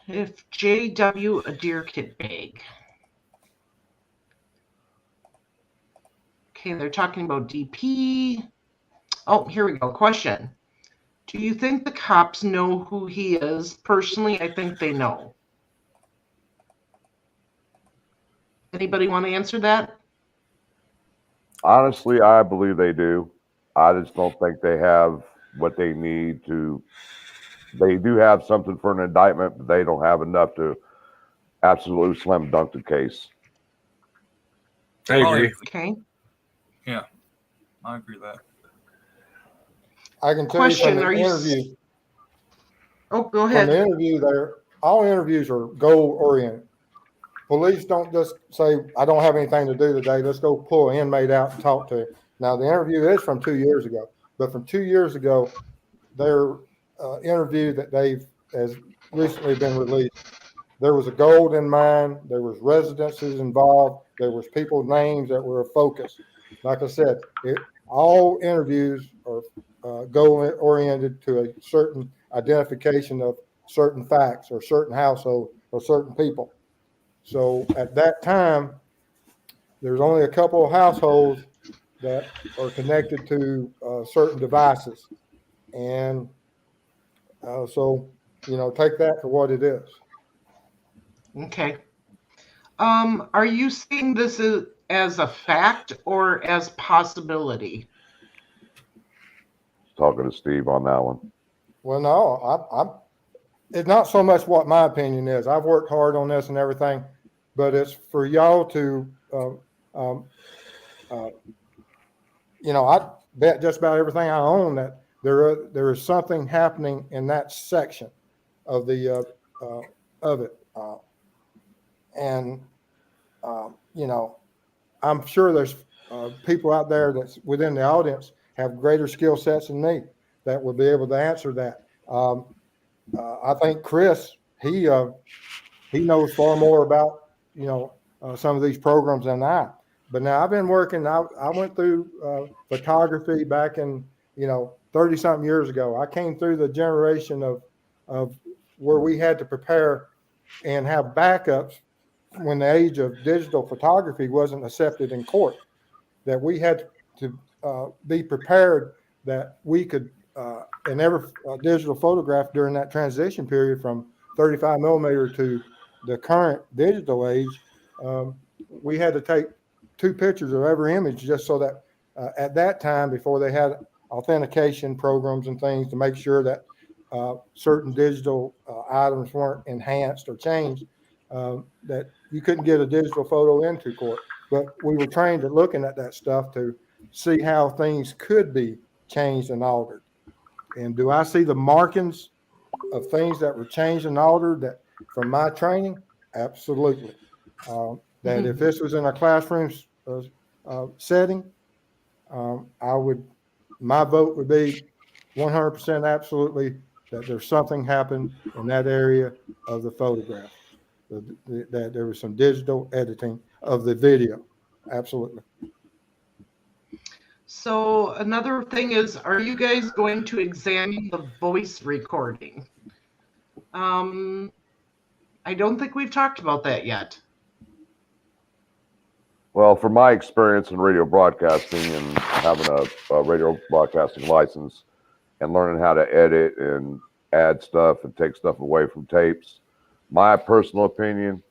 If JW a deer kit bag. Okay, they're talking about DP. Oh, here we go. Question. Do you think the cops know who he is? Personally, I think they know. Anybody want to answer that? Honestly, I believe they do. I just don't think they have what they need to. They do have something for an indictment, but they don't have enough to absolutely slam dunk the case. I agree. Okay. Yeah, I agree with that. I can tell Question, you from are the you interview, Oh, go from the ahead. interview there, all interviews are goal oriented. Police don't just say, I don't have anything to do today. Let's go pull an inmate out and talk to him. Now, the interview is from 2 years ago, but from 2 years ago, their interview that they've has recently been released, there was a goal in mind. There was residences involved. There was people's names that were a focus. Like I said, all interviews are goal oriented to a certain identification of certain facts or certain household or certain people. So at that time, there's only a couple of households that are connected to certain devices. And so, take that for what it is. Okay. Are you seeing this as a fact or as possibility? Talking to Steve on that one. Well, no, it's not so much what my opinion is. I've worked hard on this and everything, but it's for y'all to, I bet just about everything I own that there is something happening in that section of the of it, and I'm sure there's people out there that's within the audience have greater skill sets than me that will be able to answer that. I think Chris, he knows far more about some of these programs than I. But now I've been working. I went through photography back in 30-something years ago. I came through the generation of where we had to prepare and have backups when the age of digital photography wasn't accepted in court. That we had to be prepared that we could and every digital photograph during that transition period from 35 millimeter to the current digital age, we had to take 2 pictures of every image just so that at that time, before they had authentication programs and things to make sure that certain digital items weren't enhanced or changed, that you couldn't get a digital photo into court. But we were trained at looking at that stuff to see how things could be changed and altered. And do I see the markings of things that were changed and altered that from my training? Absolutely. That if this was in a classroom setting, my vote would be 100% absolutely that there's something happened in that area of the photograph, that there was some digital editing of the video. Absolutely. So another thing is, are you guys going to examine the voice recording? I don't think we've talked about that yet. Well, from my experience in radio broadcasting and having a radio broadcasting license and learning how to edit and add stuff and take stuff away from tapes, my personal opinion,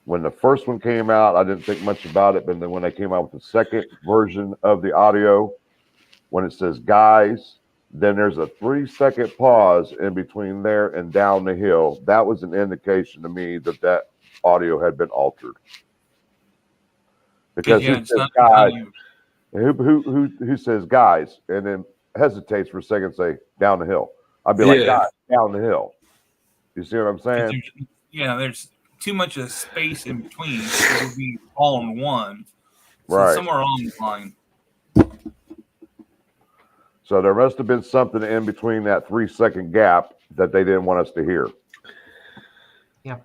when the first one came out, I didn't think much about it. But then when they came out with the second version of the audio, when it says guys, then there's a 3-second pause in between there and down the hill. That was an indication to me that that audio had been altered. Because Yeah, who it's says not guys? continued. Who says guys and then hesitates for a second and say down the hill? I'd be like, guys, down the hill. You see what I'm saying? There's too much of space in between. It would be all in one. So Right. somewhere along the line. So there must have been something in between that 3-second gap that they didn't want us to hear. Yeah.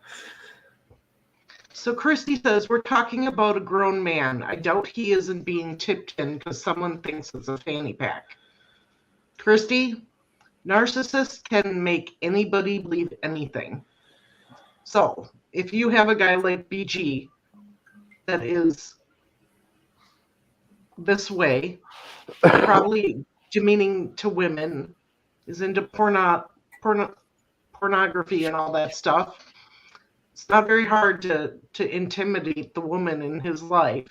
So Christy says, we're talking about a grown man. I doubt he isn't being tipped in because someone thinks it's a fanny pack. Christy, narcissists can make anybody believe anything. So if you have a guy like BG that is this way, probably demeaning to women, is into pornography and all that stuff, it's not very hard to intimidate the woman in his life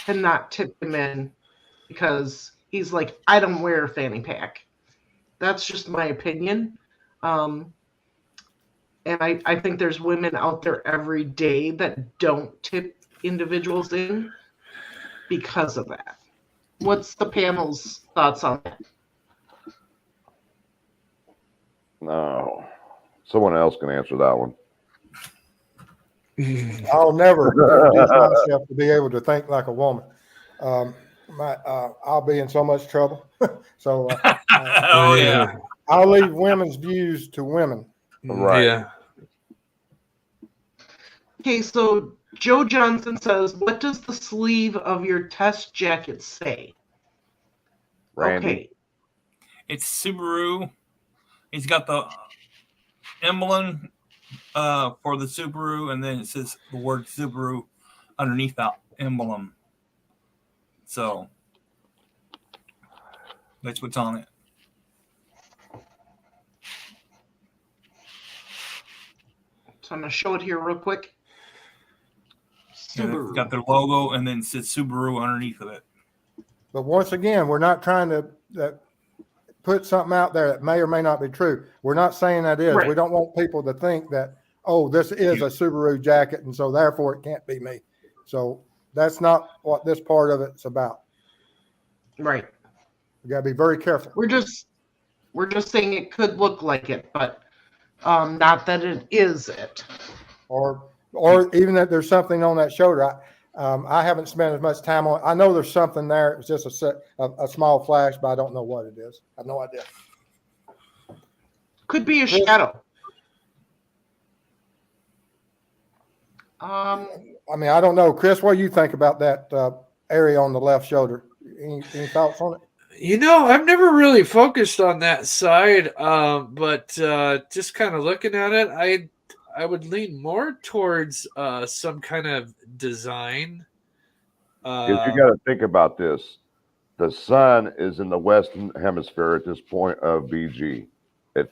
and not tip him in because he's like, I don't wear a fanny pack. That's just my opinion. And I think there's women out there every day that don't tip individuals in because of that. What's the panel's thoughts on that? No, someone else can answer that one. I'll never introduce myself to be able to think like a woman. I'll be in so much trouble. So Oh yeah. I'll leave women's views to women. Right. Yeah. Okay, so Joe Johnson says, what does the sleeve of your test jacket say? Randy. Okay. It's Subaru. He's got the emblem for the Subaru, and then it says the word Subaru underneath that emblem. So that's what's on it. So I'm going to show it here real quick. Yeah, Subaru. it's got their logo, and then it says Subaru underneath of it. But once again, we're not trying to put something out there that may or may not be true. We're not saying that is. Right. We don't want people to think that, oh, this is a Subaru jacket, and so therefore it can't be me. So that's not what this part of it's about. Right. We got to be very careful. We're just saying it could look like it, but not that it is it. Or even that there's something on that shoulder. I haven't spent as much time on it. I know there's something there. It's just a small flash, but I don't know what it is. I have no idea. Could be a shadow. I mean, I don't know. Chris, what do you think about that area on the left shoulder? Any thoughts on it? You know, I've never really focused on that side, but just kind of looking at it, I would lean more towards some kind of design. Because you got to think about this. The sun is in the western hemisphere at this point of BG at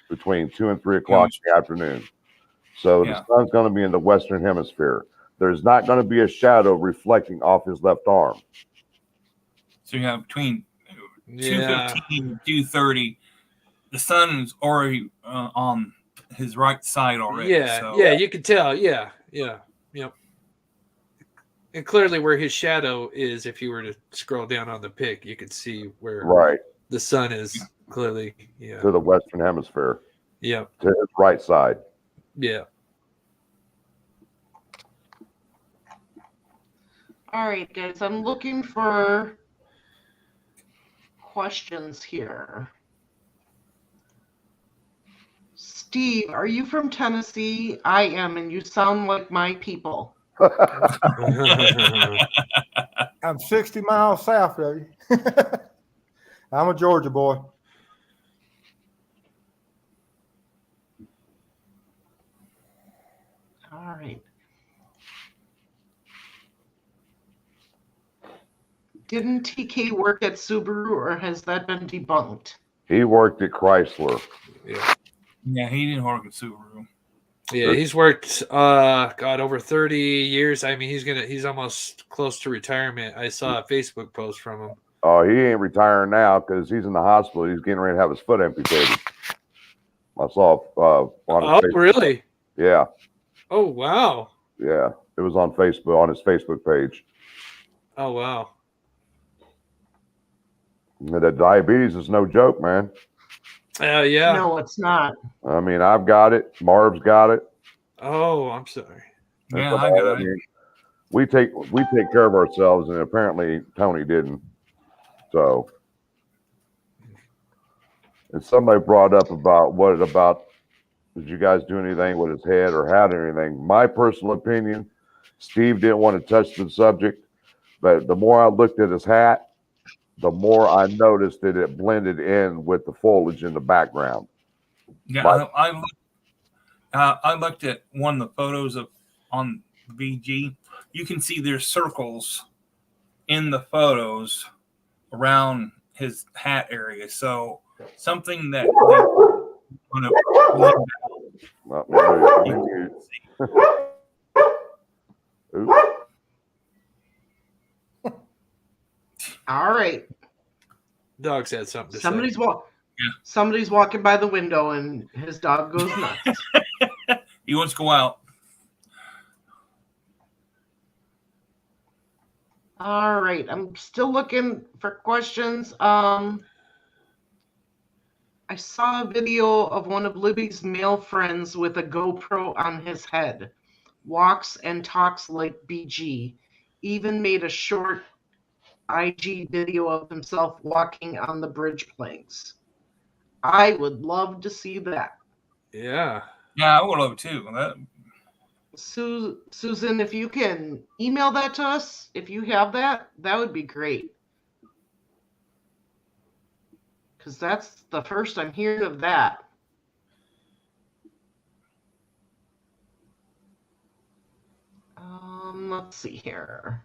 between 2 and 3 o'clock in the afternoon. So the sun's going to be in the western hemisphere. There's not going to be a shadow reflecting off his left arm. So you have between 2:15 and 2:30, the sun is already on his right side already. Yeah, so. yeah, you can tell. Yeah. And clearly where his shadow is, if you were to scroll down on the pic, you could see where the sun is clearly. Yeah. To the western hemisphere. Yeah. To his right side. Yeah. All right, guys, I'm looking for questions here. Steve, are you from Tennessee? I am, and you sound like my people. I'm 60 miles south of you. I'm a Georgia boy. All right. Didn't TK work at Subaru, or has that been debunked? He worked at Chrysler. Yeah, he didn't work at Subaru. Yeah, he's worked over 30 years. I mean, he's almost close to retirement. I saw a Facebook post from him. Oh, he ain't retiring now because he's in the hospital. He's getting ready to have his foot amputated. I saw on his Facebook. Really? Yeah. Oh, wow. Yeah. It was on Facebook, on his Facebook page. Oh, wow. The diabetes is no joke, man. Yeah. No, it's not. I mean, I've got it. Marv's got it. Oh, I'm sorry. Yeah, I got it. We take care of ourselves, and apparently Tony didn't. So, and somebody brought up about did you guys do anything with his head or had anything? My personal opinion, Steve didn't want to touch the subject, but the more I looked at his hat, the more I noticed that it blended in with the foliage in the background. Yeah, I looked at one of the photos on VG. You can see there's circles in the photos around his hat area. So something that going to blend out. All right. Dog's had something to Somebody's say. Somebody's walking by the window, and his dog goes nuts. He wants to go out. All right, I'm still looking for questions. I saw a video of one of Libby's male friends with a GoPro on his head. Walks and talks like BG. Even made a short IG video of himself walking on the bridge planks. I would love to see that. Yeah. Yeah, I would love too. Susan, if you can email that to us, if you have that, that would be great. Because that's the first I'm hearing of that. Let's see here.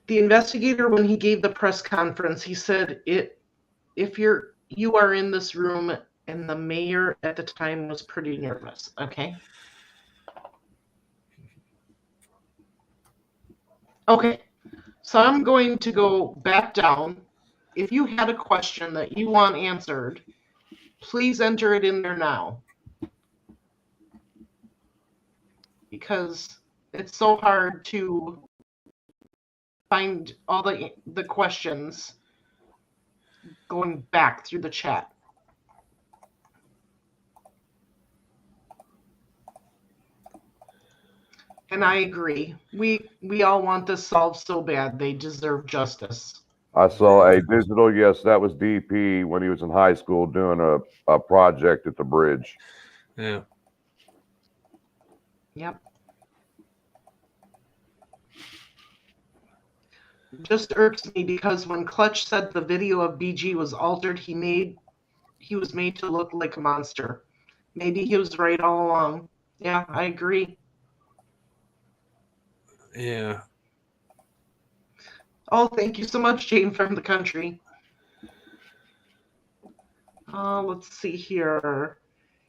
The investigator, when he gave the press conference, he said, if you are in this room, and the mayor at the time was pretty nervous. Okay. Okay. So I'm going to go back down. If you had a question that you want answered, please enter it in there now. Because it's so hard to find all the questions going back through the chat. And I agree. We all want this solved so bad. They deserve justice. I saw a digital, yes, that was DP when he was in high school doing a project at the bridge. Yeah. Yep. Just irks me because when Clutch said the video of BG was altered, he was made to look like a monster. Maybe he was right all along. Yeah, I agree. Yeah. Oh, thank you so much, Jane from the country. Let's see here.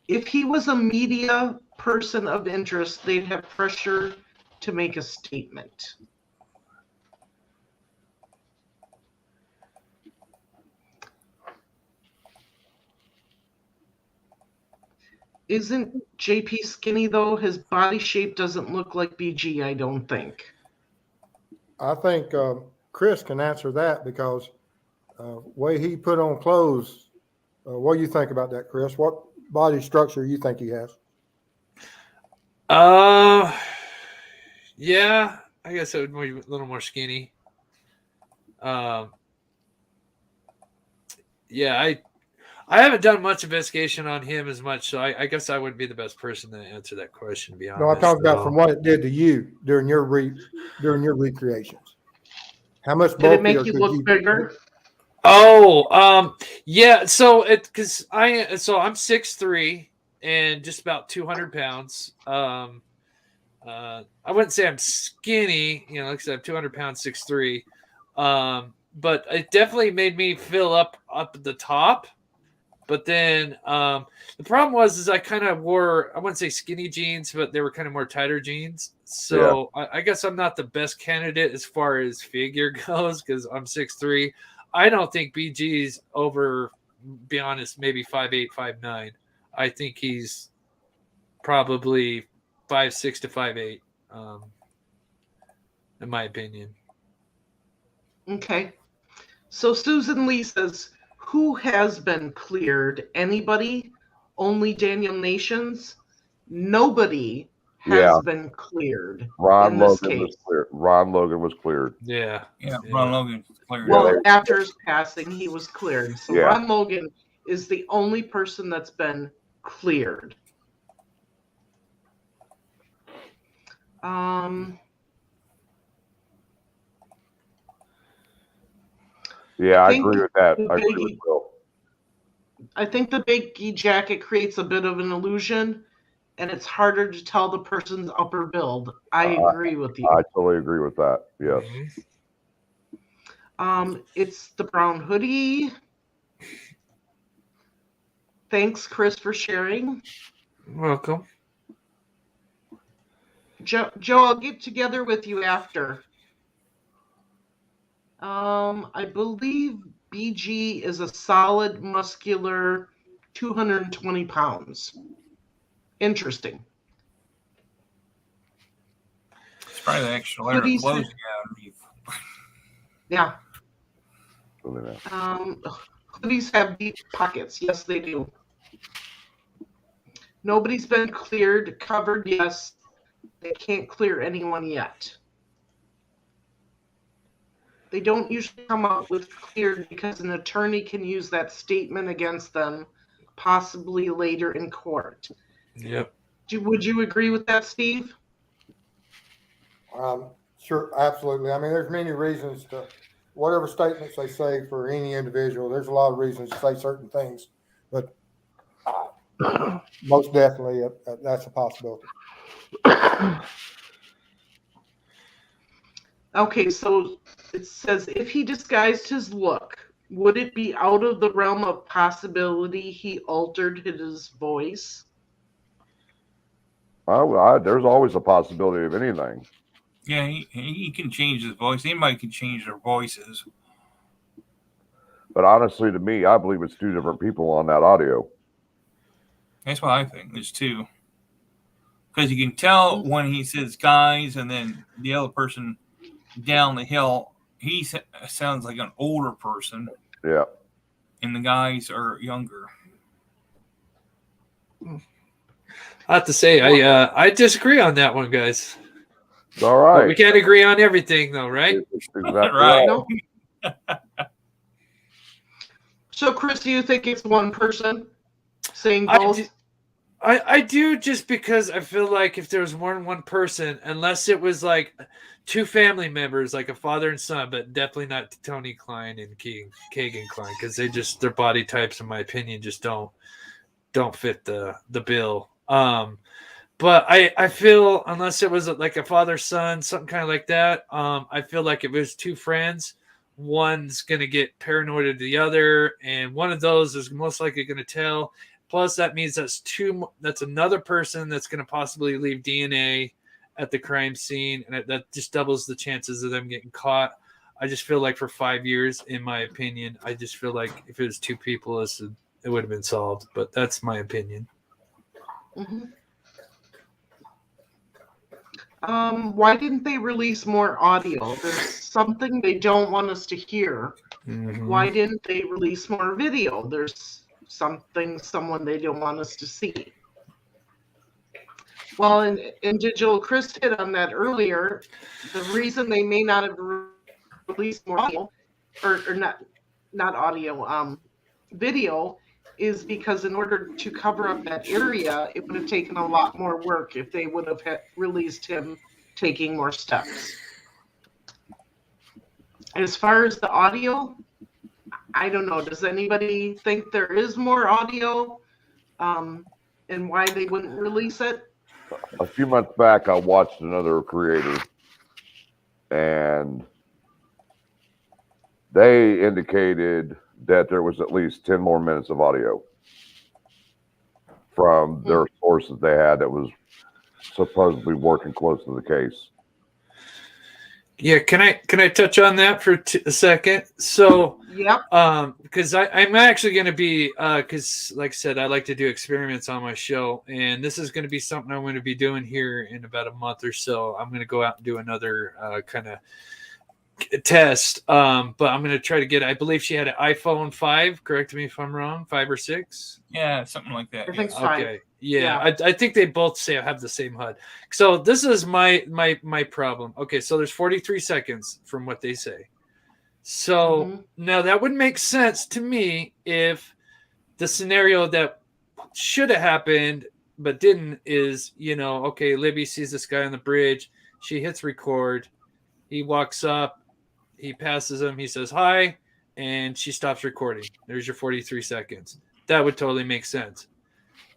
If he was a media person of interest, they'd have pressure to make a statement. Isn't JP skinny, though? His body shape doesn't look like BG, I don't think. I think Chris can answer that because way he put on clothes. What do you think about that, Chris? What body structure you think he has? Yeah, I guess it would be a little more skinny. Yeah, I haven't done much investigation on him as much, so I guess I wouldn't be the best person to answer that question. To be honest, No, I'm talking about from what it did to you during your recreations. How much Did it bulkier make you could look bigger? Oh, yeah. So because I'm 6'3" and just about 200 pounds. I wouldn't say I'm skinny, like I said, I'm 200 pounds, 6'3". But it definitely made me fill up at the top. But then the problem was I kind of wore, I wouldn't say skinny jeans, but they were kind of more tighter jeans. So yeah. I guess I'm not the best candidate as far as figure goes because I'm 6'3". I don't think BG's over, be honest, maybe 5'8", 5'9". I think he's probably 5'6" to 5'8", in my opinion. Okay. So Susan Lee says, who has been cleared? Anybody? Only Daniel Nations? Nobody has been cleared. Ron in this Logan case. was cleared. Ron Logan was cleared. Yeah. Ron Logan was cleared. Well, after his passing, he was cleared. So Yeah. Ron Logan is the only person that's been cleared. Yeah, I agree with that. I agree with Bill. I think the baggy jacket creates a bit of an illusion, and it's harder to tell the person's upper build. I agree with you. I totally agree with that. Yes. It's the brown hoodie. Thanks, Chris, for sharing. Welcome. Joe, I'll get together with you after. I believe BG is a solid, muscular 220 pounds. Interesting. It's probably the extra layer of Hoodies clothes have- you got underneath. Yeah. Really nice. Hoodies have deep pockets. Yes, they do. Nobody's been cleared, covered. Yes, they can't clear anyone yet. They don't usually come out with cleared because an attorney can use that statement against them, possibly later in court. Yep. Would you agree with that, Steve? Sure, absolutely. I mean, there's many reasons to, whatever statements they say for any individual, there's a lot of reasons to say certain things, but most definitely that's a possibility. Okay, so it says if he disguised his look, would it be out of the realm of possibility he altered his voice? There's always a possibility of anything. Yeah, he can change his voice. Anybody can change their voices. But honestly, to me, I believe it's two different people on that audio. That's what I think. There's two. Because you can tell when he says guys and then the other person down the hill, he sounds like an older person. Yeah. And the guys are younger. I have to say, I disagree on that one, guys. It's all right. But we can't agree on everything, though, right? Exactly Right. No. So, Chris, do you think it's one person saying both? I do, just because I feel like if there was more than one person, unless it was like two family members, like a father and son, but definitely not Tony Klein and Kagan Klein, because their body types, in my opinion, just don't fit the bill. But I feel, unless it was like a father son, something kind of like that, I feel like if it was two friends, one's gonna get paranoid of the other, and one of those is most likely gonna tell. Plus, that means that's another person that's going to possibly leave DNA at the crime scene, and that just doubles the chances of them getting caught. I just feel like for 5 years, in my opinion, I just feel like if it was two people, it would have been solved. But that's my opinion. Mm-hmm. Why didn't they release more audio? There's something they don't want us to hear. Mm-hmm. Why didn't they release more video? There's someone they don't want us to see. Well, and Digital Chris hit on that earlier. The reason they may not have released more audio, or not audio, video, is because in order to cover up that area, it would have taken a lot more work if they would have released him taking more steps. As far as the audio, I don't know. Does anybody think there is more audio, and why they wouldn't release it? A few months back, I watched another creator, and they indicated that there was at least 10 more minutes of audio from their source that they had that was supposedly working close to the case. Yeah, can I touch on that for a second? So, yep. Because I'm actually going to be, because like I said, I like to do experiments on my show, and this is going to be something I'm going to be doing here in about a month or so. I'm going to go out and do another kind of test, but I'm going to try to get. I believe she had an iPhone 5. Correct me if I'm wrong. 5 or 6. Yeah, something like that. I think so. Okay. Yeah. I think they both have the same HUD. So this is my problem. Okay, so there's 43 seconds from what they say. So now that would make sense to me if the scenario that should have happened but didn't is, okay, Libby sees this guy on the bridge. She hits record. He walks up. He passes him. He says hi, and she stops recording. There's your 43 seconds. That would totally make sense.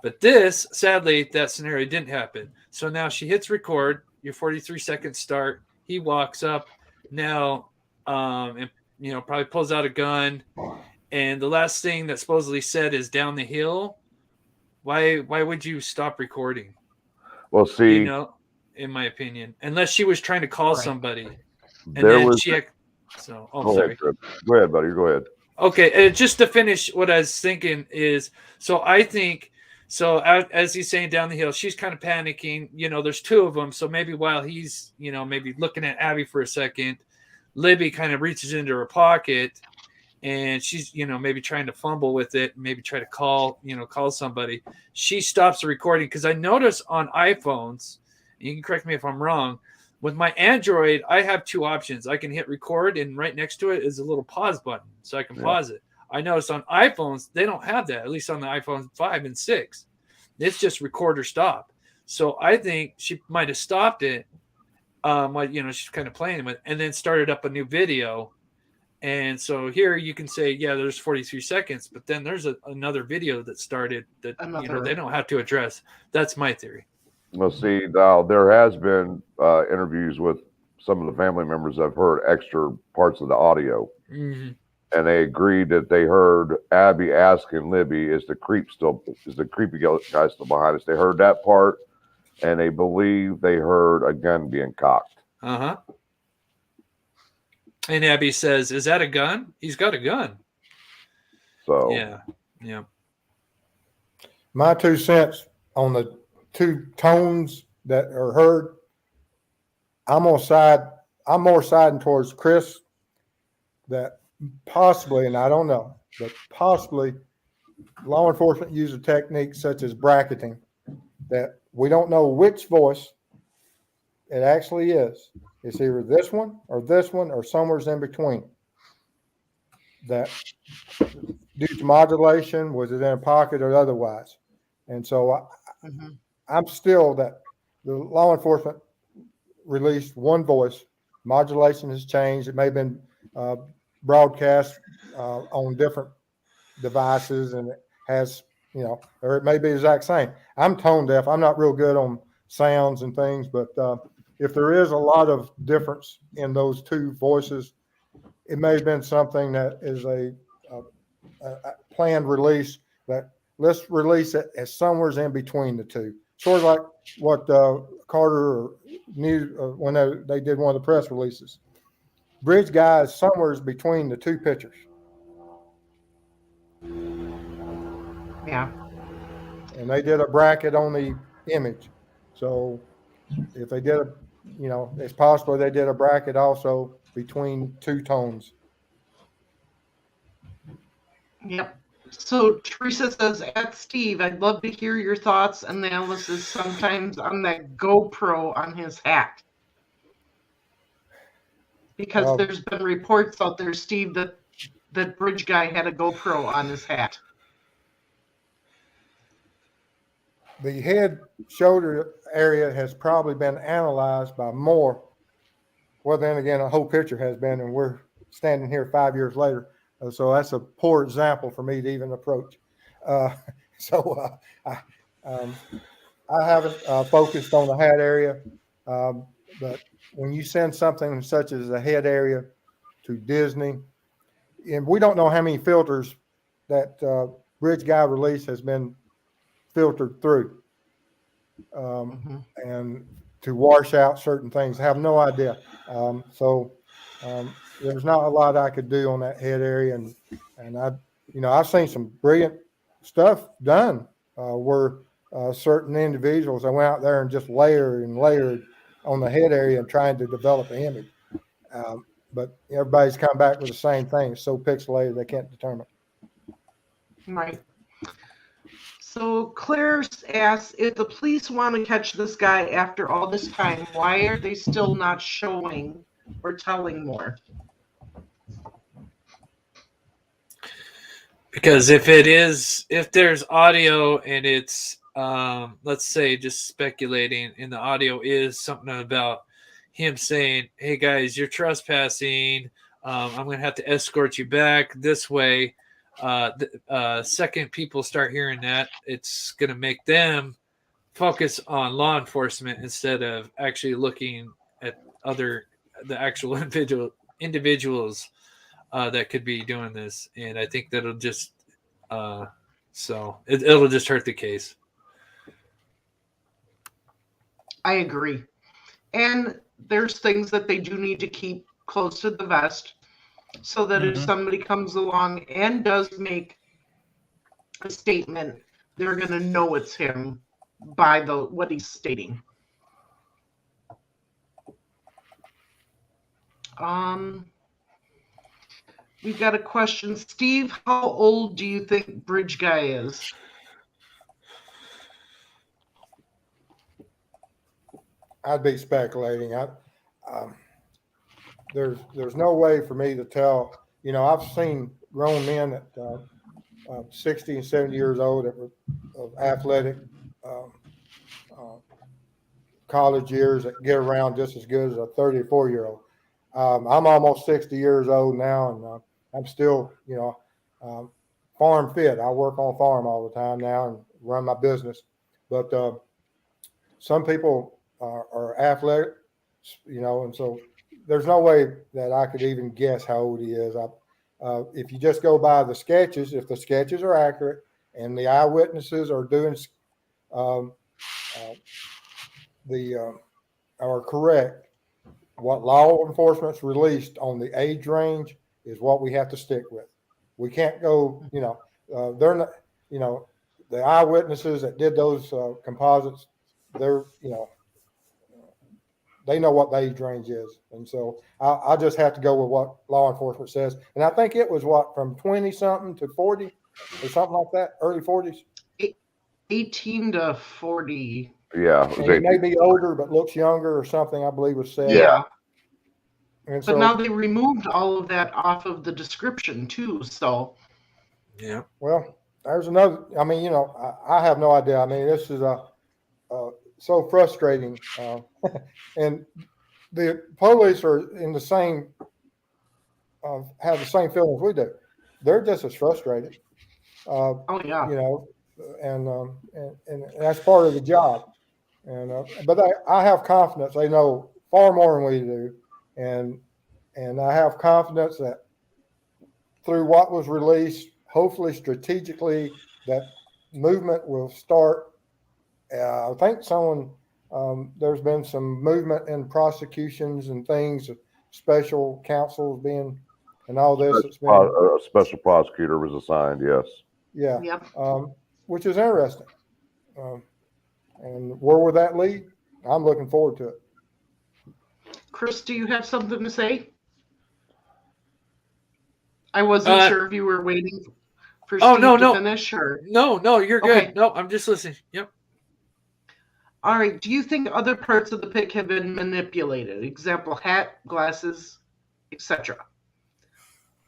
But this, sadly, that scenario didn't happen. So now she hits record, your 43 seconds start. He walks up now, and probably pulls out a gun. And the last thing that supposedly said is down the hill. Why would you stop recording? Well, see, in my opinion, unless she was trying to call somebody. And there then was. sorry. Go ahead, buddy. Go ahead. Okay, just to finish what I was thinking is, so I think, so as he's saying down the hill, she's kind of panicking. There's two of them. So maybe while he's, maybe looking at Abby for a second, Libby kind of reaches into her pocket and she's, maybe trying to fumble with it, maybe try to call somebody. She stops the recording because I notice on iPhones, you can correct me if I'm wrong, with my Android, I have two options. I can hit record, and right next to it is a little pause button, so I can pause it. I noticed on iPhones, they don't have that, at least on the iPhone 5 and 6. It's just record or stop. So I think she might have stopped it, she's kind of playing with it, and then started up a new video. And so here you can say, yeah, there's 43 seconds, but then there's another video that started that, they don't have to address. That's my theory. Well, see, now there has been interviews with some of the family members. I've heard extra parts of the audio, and they agreed that they heard Abby asking Libby, "Is the creepy guy still behind us?" They heard that part, and they believe they heard a gun being cocked. And Abby says, "Is that a gun? He's got a gun." So yeah. My 2 cents on the two tones that are heard, I'm more siding towards Chris that possibly, and I don't know, but possibly law enforcement use a technique such as bracketing that we don't know which voice it actually is. It's either this one or somewhere's in between. That due to modulation, was it in a pocket or otherwise? And so I'm still that the law enforcement released one voice. Modulation has changed. It may have been broadcast on different devices, and it has, or it may be the exact same. I'm tone deaf. I'm not real good on sounds and things, but if there is a lot of difference in those two voices, it may have been something that is a planned release, that let's release it as somewhere's in between the two. Sort of like what Carter knew when they did one of the press releases. Bridge guy is somewhere's between the two pictures. Yeah. And they did a bracket on the image. So if they did it's possible they did a bracket also between two tones. Yep. So Teresa says, at Steve, I'd love to hear your thoughts and analysis sometimes on that GoPro on his hat. Because there's been reports out there, Steve, that bridge guy had a GoPro on his hat. The head shoulder area has probably been analyzed by more. Well, then again, a whole picture has been, and we're standing here 5 years later. So that's a poor example for me to even approach. I haven't focused on the hat area, but when you send something such as a head area to Disney, and we don't know how many filters that bridge guy release has been filtered through, and to wash out certain things, I have no idea. There's not a lot I could do on that head area, and I've seen some brilliant stuff done where certain individuals, I went out there and just layered on the head area and trying to develop an image. But everybody's come back with the same thing. It's so pixelated they can't determine. Right. So Claire asks, if the police want to catch this guy after all this time, why are they still not showing or telling more? Because if there's audio and it's, let's say, just speculating, and the audio is something about him saying, "Hey guys, you're trespassing. I'm going to have to escort you back this way." Second people start hearing that, it's going to make them focus on law enforcement instead of actually looking at the actual individuals that could be doing this. And I think that'll just it'll just hurt the case. I agree. And there's things that they do need to keep close to the vest. so that if Mhm. somebody comes along and does make a statement, they're going to know it's him by what he's stating. We've got a question. Steve, how old do you think Bridge Guy is? I'd be speculating. There's no way for me to tell. You know, I've seen grown men at 60 and 70 years old that were of athletic um, uh, college years that get around just as good as a 34-year-old. I'm almost 60 years old now, and I'm still, farm fit. I work on farm all the time now and run my business. But some people are athletic, and so there's no way that I could even guess how old he is. If you just go by the sketches, if the sketches are accurate and the eyewitnesses are doing um, uh, are correct, what law enforcement's released on the age range is what we have to stick with. We can't go, they're not, the eyewitnesses that did those composites, they're, they know what the age range is. And so I just have to go with what law enforcement says. And I think it was from 20 something to 40 or something like that, early 40s. 18 to 40. Yeah. And he may be older, but looks younger or something, I believe was said. Yeah. And But so now they removed all of that off of the description too. So, Yeah. well, there's another. I mean, I have no idea. I mean, this is so frustrating, and the police are in the same have the same feelings we do. They're just as frustrated, oh yeah. and that's part of the job. And but I have confidence they know far more than we do, and I have confidence that through what was released, hopefully strategically, that movement will start. I think there's been some movement in prosecutions and things, special counsels being, and all this. It's been, A special prosecutor was assigned. Yes. yeah, Yep. Which is interesting. And where will that lead? I'm looking forward to it. Chris, do you have something to say? I wasn't sure if you were waiting for Steve to finish or. No, you're good. Okay. No, I'm just listening. Yep. All right. Do you think other parts of the pic have been manipulated? Example, hat, glasses, etc.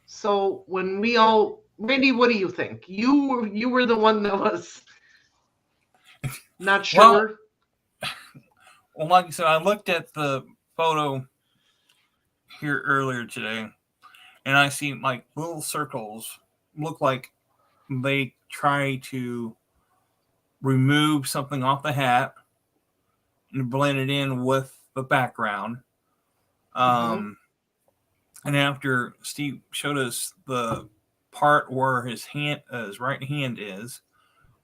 So when Randy, what do you think? You were the one that was not sure. Well, like I said, I looked at the photo here earlier today, and I see like little circles look like they try to remove something off the hat and blend it in with the background. And after Steve showed us the part where his right hand is,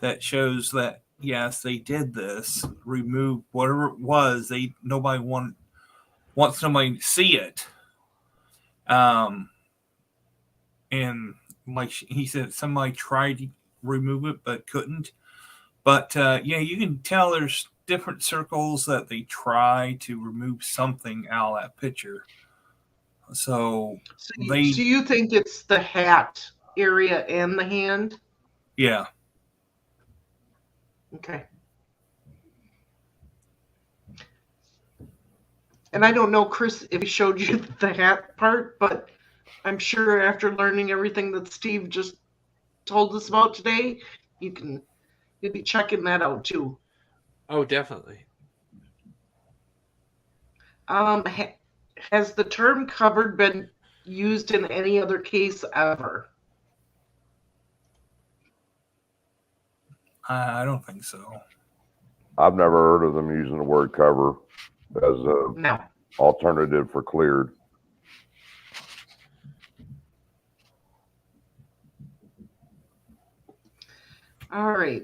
that shows that yes, they did this, remove whatever it was. Nobody wants somebody to see it. And like he said, somebody tried to remove it but couldn't. But yeah, you can tell there's different circles that they try to remove something out of that picture. So you think it's the hat area and the hand? Yeah. Okay. And I don't know, Chris, if he showed you the hat part, but I'm sure after learning everything that Steve just told us about today, you'll be checking that out too. Oh, definitely. Has the term covered been used in any other case ever? I don't think so. I've never heard of them using the word cover as an alternative for cleared. All right.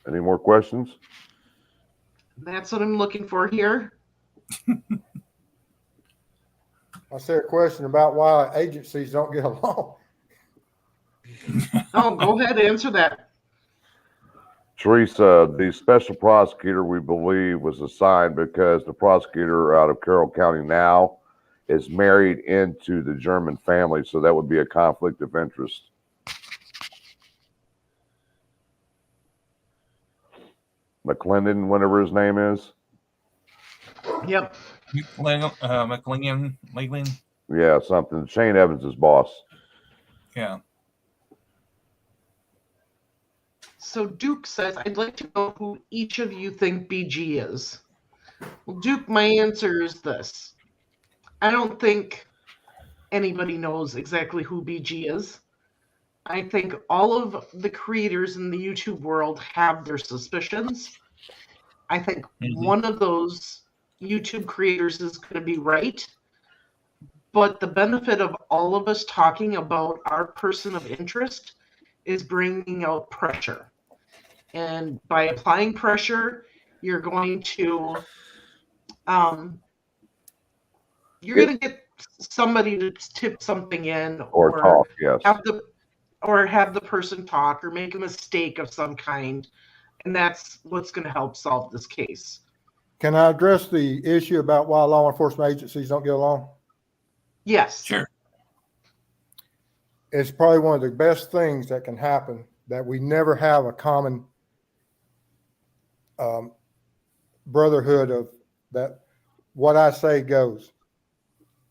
Any more questions? That's what I'm looking for here. I said a question about why agencies don't get along. Oh, go ahead, answer that. Teresa, the special prosecutor, we believe, was assigned because the prosecutor out of Carroll County now is married into the German family, so that would be a conflict of interest. McClendon, whatever his name is. Yep. McLean. Yeah, something. Shane Evans' is boss. Yeah. So Duke says, I'd like to know who each of you think BG is. Well, Duke, my answer is this. I don't think anybody knows exactly who BG is. I think all of the creators in the YouTube world have their suspicions. I think one of those YouTube creators is going to be right. But the benefit of all of us talking about our person of interest is bringing out pressure. And by applying pressure, you're going to get somebody to tip something in Or talk, yes. have the person talk or make a mistake of some kind. And that's what's going to help solve this case. Can I address the issue about why law enforcement agencies don't get along? Yes. Sure. It's probably one of the best things that can happen, that we never have a common brotherhood of that. What I say goes.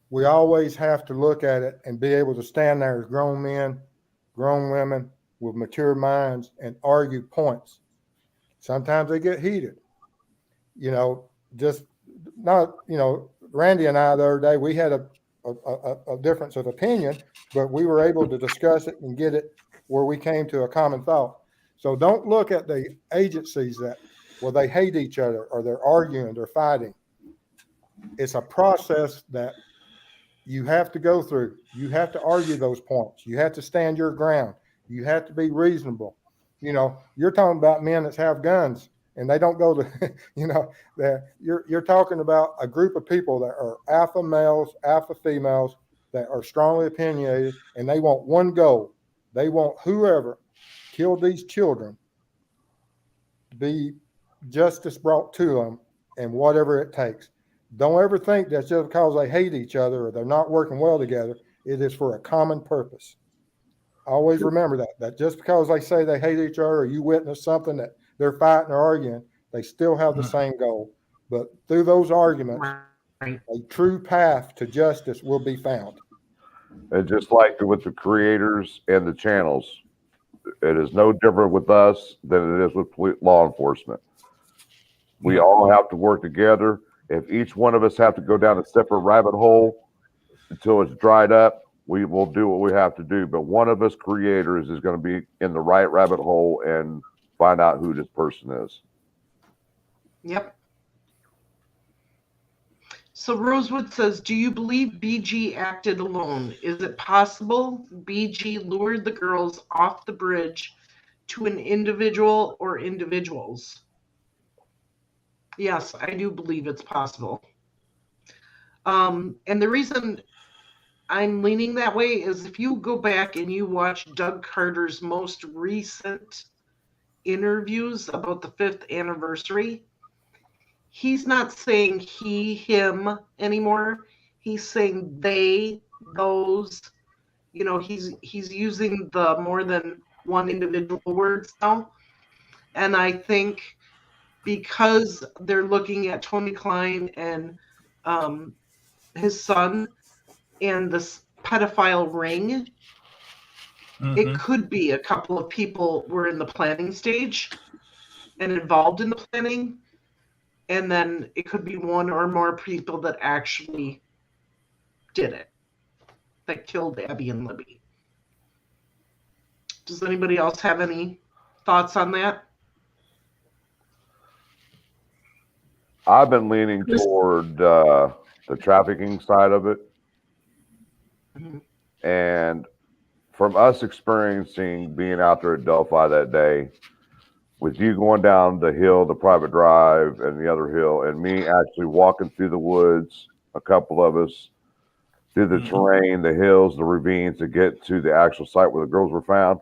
We always have to look at it and be able to stand there as grown men, grown women with mature minds and argue points. Sometimes they get heated. You know, just not, you know, Randy and I the other day, we had a difference of opinion, but we were able to discuss it and get it where we came to a common thought. So don't look at the agencies that, well, they hate each other or they're arguing, they're fighting. It's a process that you have to go through. You have to argue those points. You have to stand your ground. You have to be reasonable. You know, you're talking about men that have guns and they don't go to, you know, you're talking about a group of people that are alpha males, alpha females that are strongly opinionated, and they want one goal. They want whoever killed these children to be justice brought to them and whatever it takes. Don't ever think that's just because they hate each other or they're not working well together. It is for a common purpose. Always remember that just because they say they hate each other or you witness something that they're fighting or arguing, they still have the same goal. But through those arguments, a true path to justice will be found. And just like with the creators and the channels, it is no different with us than it is with law enforcement. We all have to work together. If each one of us have to go down a separate rabbit hole until it's dried up, we will do what we have to do. But one of us creators is going to be in the right rabbit hole and find out who this person is. Yep. So Rosewood says, do you believe BG acted alone? Is it possible BG lured the girls off the bridge to an individual or individuals? Yes, I do believe it's possible. And the reason I'm leaning that way is if you go back and you watch Doug Carter's most recent interviews about the 5th anniversary, he's not saying he, him anymore. He's saying they, those. You know, he's using the more than one individual words now. And I think because they're looking at Tony Klein and his son and this pedophile ring, it could be a couple of people were in the planning stage and involved in the planning. And then it could be one or more people that actually did it, that killed Abby and Libby. Does anybody else have any thoughts on that? I've been leaning toward the trafficking side of it. And from us experiencing being out there at Delphi that day, with you going down the hill, the private drive, and the other hill, and me actually walking through the woods, a couple of us, through the terrain, the hills, the ravines to get to the actual site where the girls were found.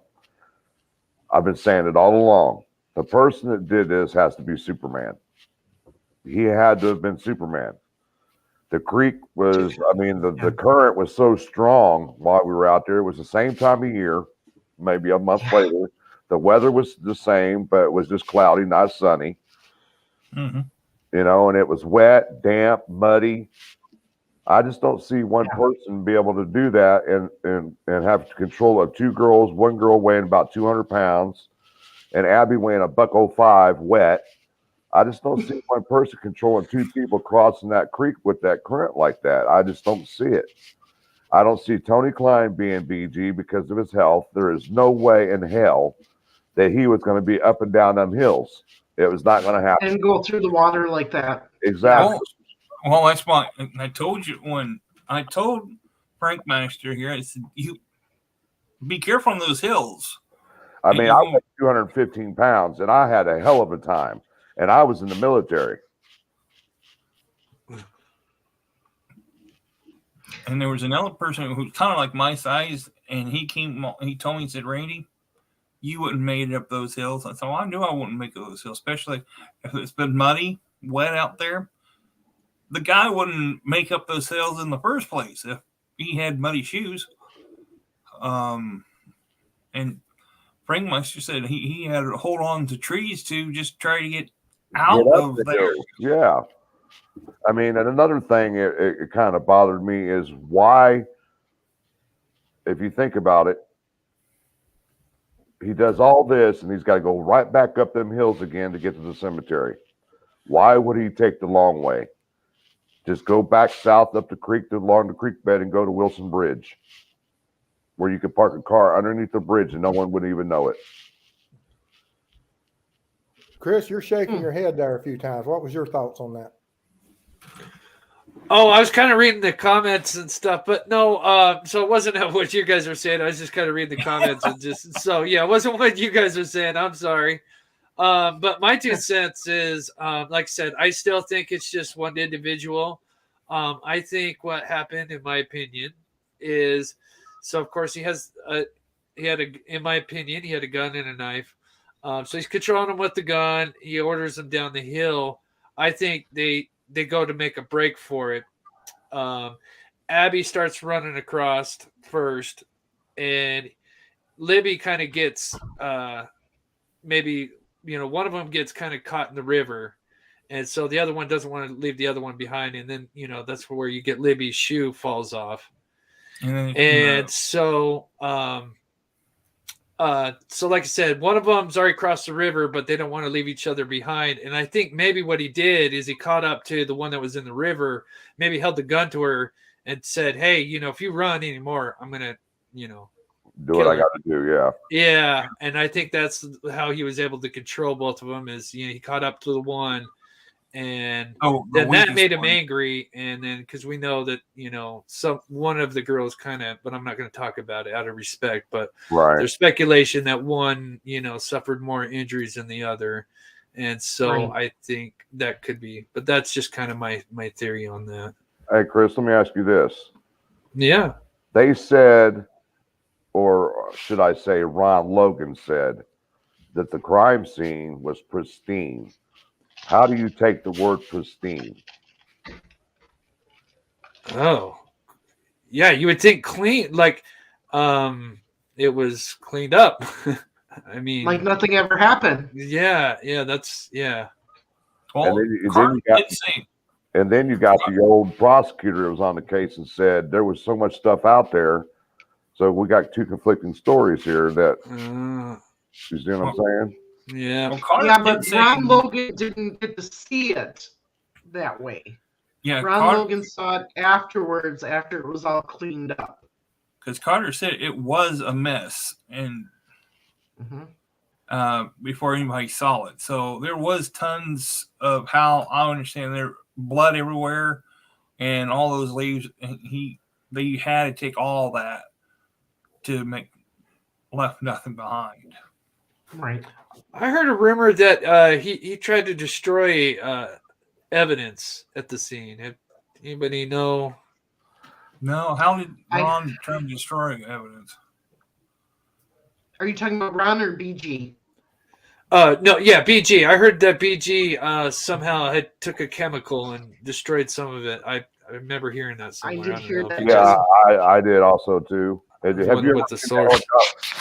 I've been saying it all along. The person that did this has to be Superman. He had to have been Superman. The creek was, I mean, the current was so strong while we were out there. It was the same time of year, maybe a month later. The weather was the same, but it was just cloudy, not sunny. Mm-hmm. You know, and it was wet, damp, muddy. I just don't see one person be able to do that and have control of two girls, one girl weighing about 200 pounds, and Abby weighing $105 wet. I just don't see one person controlling two people crossing that creek with that current like that. I just don't see it. I don't see Tony Klein being BG because of his health. There is no way in hell that he was going to be up and down them hills. It was not going to happen. And go through the water like that. Exactly. Well, that's why I told you when I told Frank Master here, I said, you be careful on those hills. I mean, I weighed 215 pounds and I had a hell of a time. And I was in the military. And there was another person who's kind of like my size, and he told me, he said, Randy, you wouldn't made it up those hills. I said, well, I knew I wouldn't make those hills, especially if it's been muddy, wet out there. The guy wouldn't make up those hills in the first place if he had muddy shoes. And Frank Meister said he had to hold on to trees to just try to get out of there. Yeah. I mean, and another thing it kind of bothered me is why, if you think about it, he does all this and he's got to go right back up them hills again to get to the cemetery. Why would he take the long way? Just go back south up the creek along the creek bed and go to Wilson Bridge, where you could park a car underneath the bridge and no one would even know it. Chris, you're shaking your head there a few times. What was your thoughts on that? Oh, I was kind of reading the comments and stuff, but no, so it wasn't what you guys were saying. I was just kind of reading the comments and just, so yeah, it wasn't what you guys were saying. I'm sorry. But my 2 cents is, like I said, I still think it's just one individual. I think what happened, in my opinion, is, so of course in my opinion, he had a gun and a knife. So he's controlling him with the gun. He orders him down the hill. I think they go to make a break for it. Abby starts running across first, and Libby kind of gets maybe, one of them gets kind of caught in the river, and so the other one doesn't want to leave the other one behind, and then that's where you get Libby's shoe falls off, and so so like I said, one of them's already crossed the river, but they don't want to leave each other behind. And I think maybe what he did is he caught up to the one that was in the river, maybe held the gun to her and said, hey, if you run anymore, I'm going to, do what I got to do. Yeah. Yeah. And I think that's how he was able to control both of them is, he caught up to the one, and then that made him angry. And then, cause we know that, one of the girls kind of, but I'm not going to talk about it out of respect, but there's speculation that one, suffered more injuries than the other. And so I think that could be, but that's just kind of my theory on that. Hey, Chris, let me ask you this. Yeah. They said, or should I say Ron Logan said, that the crime scene was pristine. How do you take the word pristine? Oh, yeah. You would think clean, like, it was cleaned up. I mean, like nothing ever happened. Yeah. Yeah. That's, yeah. Well, and then you got the old prosecutor who was on the case and said there was so much stuff out there. So we got 2 conflicting stories here that, you see what I'm saying? Yeah. Well, but Ron Logan didn't get to see it that way. Yeah. Ron Logan saw it afterwards, after it was all cleaned up. Because Carter said it was a mess, and before anybody saw it. So there was tons of, how I understand, there blood everywhere and all those leaves. And they had to take all that to make left nothing behind. Right. I heard a rumor that he tried to destroy evidence at the scene. Anybody know? No, how did I- Ron try to destroy evidence? Are you talking about Ron or BG? No, yeah, BG. I heard that BG somehow had took a chemical and destroyed some of it. I remember hearing that somewhere. did don't hear know if that you Yeah, guys- I did also too. Have The one you ever with the seen source.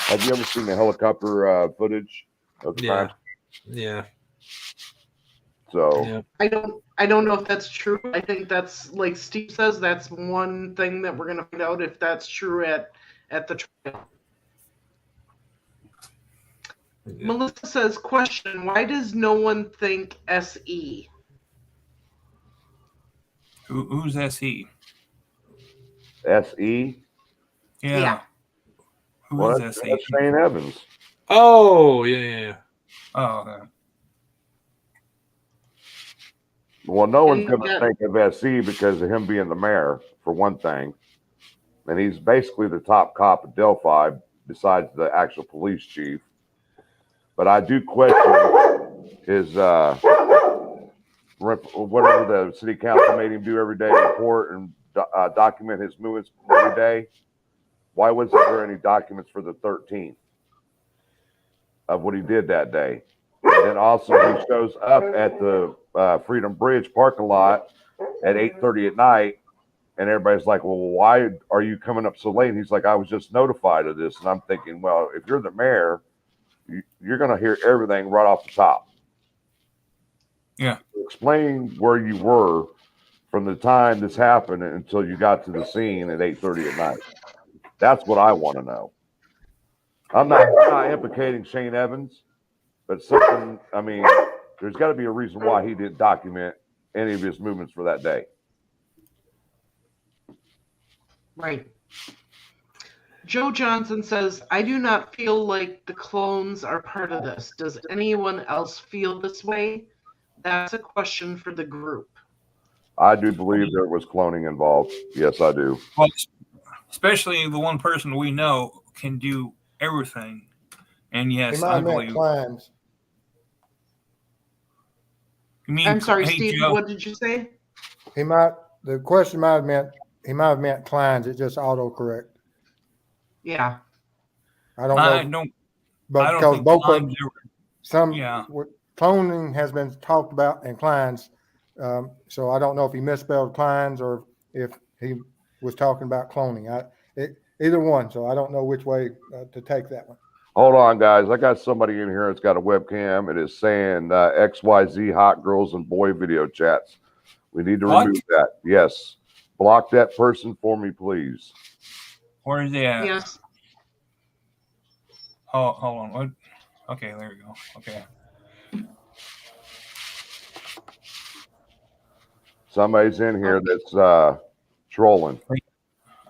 have you ever seen the helicopter footage of the Yeah, crime? yeah, So yeah. I don't know if that's true. I think that's like Steve says, that's one thing that we're gonna find out if that's true at the trial. Yeah. Melissa says, question, why does no one think SE? Who's SE? SE. Yeah. Yeah. Who Well, is that's SE? Shane Evans. Oh, yeah, yeah, yeah. Oh, okay. Well, no one's And going to that- think of SE because of him being the mayor, for one thing. And he's basically the top cop at Delphi, besides the actual police chief. But I do question his whatever the city council made him do every day, report and document his movements every day. Why wasn't there any documents for the 13th of what he did that day? And then also he shows up at the Freedom Bridge parking lot at 8:30 at night, and everybody's like, well, why are you coming up so late? And he's like, I was just notified of this. And I'm thinking, well, if you're the mayor, you're going to hear everything right off the top. Yeah. Explain where you were from the time this happened until you got to the scene at 8:30 at night. That's what I want to know. I'm not implicating Shane Evans, but something, I mean, there's got to be a reason why he didn't document any of his movements for that day. Right. Joe Johnson says, I do not feel like the clones are part of this. Does anyone else feel this way? That's a question for the group. I do believe there was cloning involved. Yes, I do. Well, especially the one person we know can do everything. And He yes, might I have meant believe. Kleins. You mean, I'm sorry, hey, Steve, Joe, what did you say? The question might have meant, he might have meant Kleins. It just autocorrect. Yeah. I don't I know. don't. But I don't because think both of Klein's ever- Yeah. cloning has been talked about in Kleins. So I don't know if he misspelled Kleins or if he was talking about cloning. Either one. So I don't know which way to take that one. Hold on, guys. I got somebody in here that's got a webcam. It is saying XYZ hot girls and boy video chats. We need to What? remove that. Yes. Block that person for me, please. Where is he at? Yes. Oh, hold on. What? Okay, there we go. Okay. Somebody's in here that's trolling.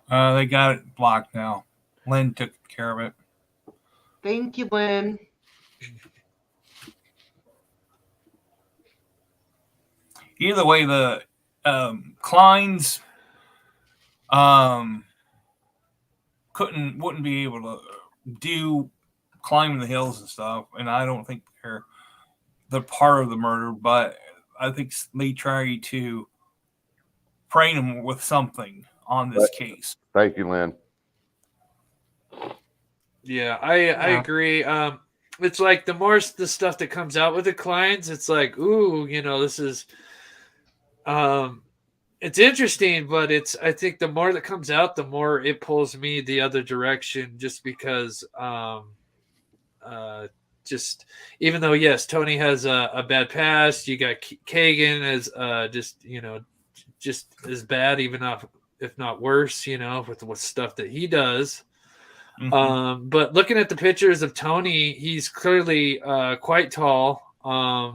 They got it blocked now. Lynn took care of it. Thank you, Lynn. Either way, the Kleins wouldn't be able to do climbing the hills and stuff, and I don't think they're part of the murder, but I think they try to frame them with something on this case. Thank you, Lynn. Yeah, I agree. It's like the more the stuff that comes out with the clients, it's like, ooh, this is it's interesting, but I think the more that comes out, the more it pulls me the other direction, just because just even though yes, Tony has a bad past, you got Kagan as just as bad, even if not worse, with stuff that he does. Mm-hmm. But looking at the pictures of Tony, he's clearly quite tall. I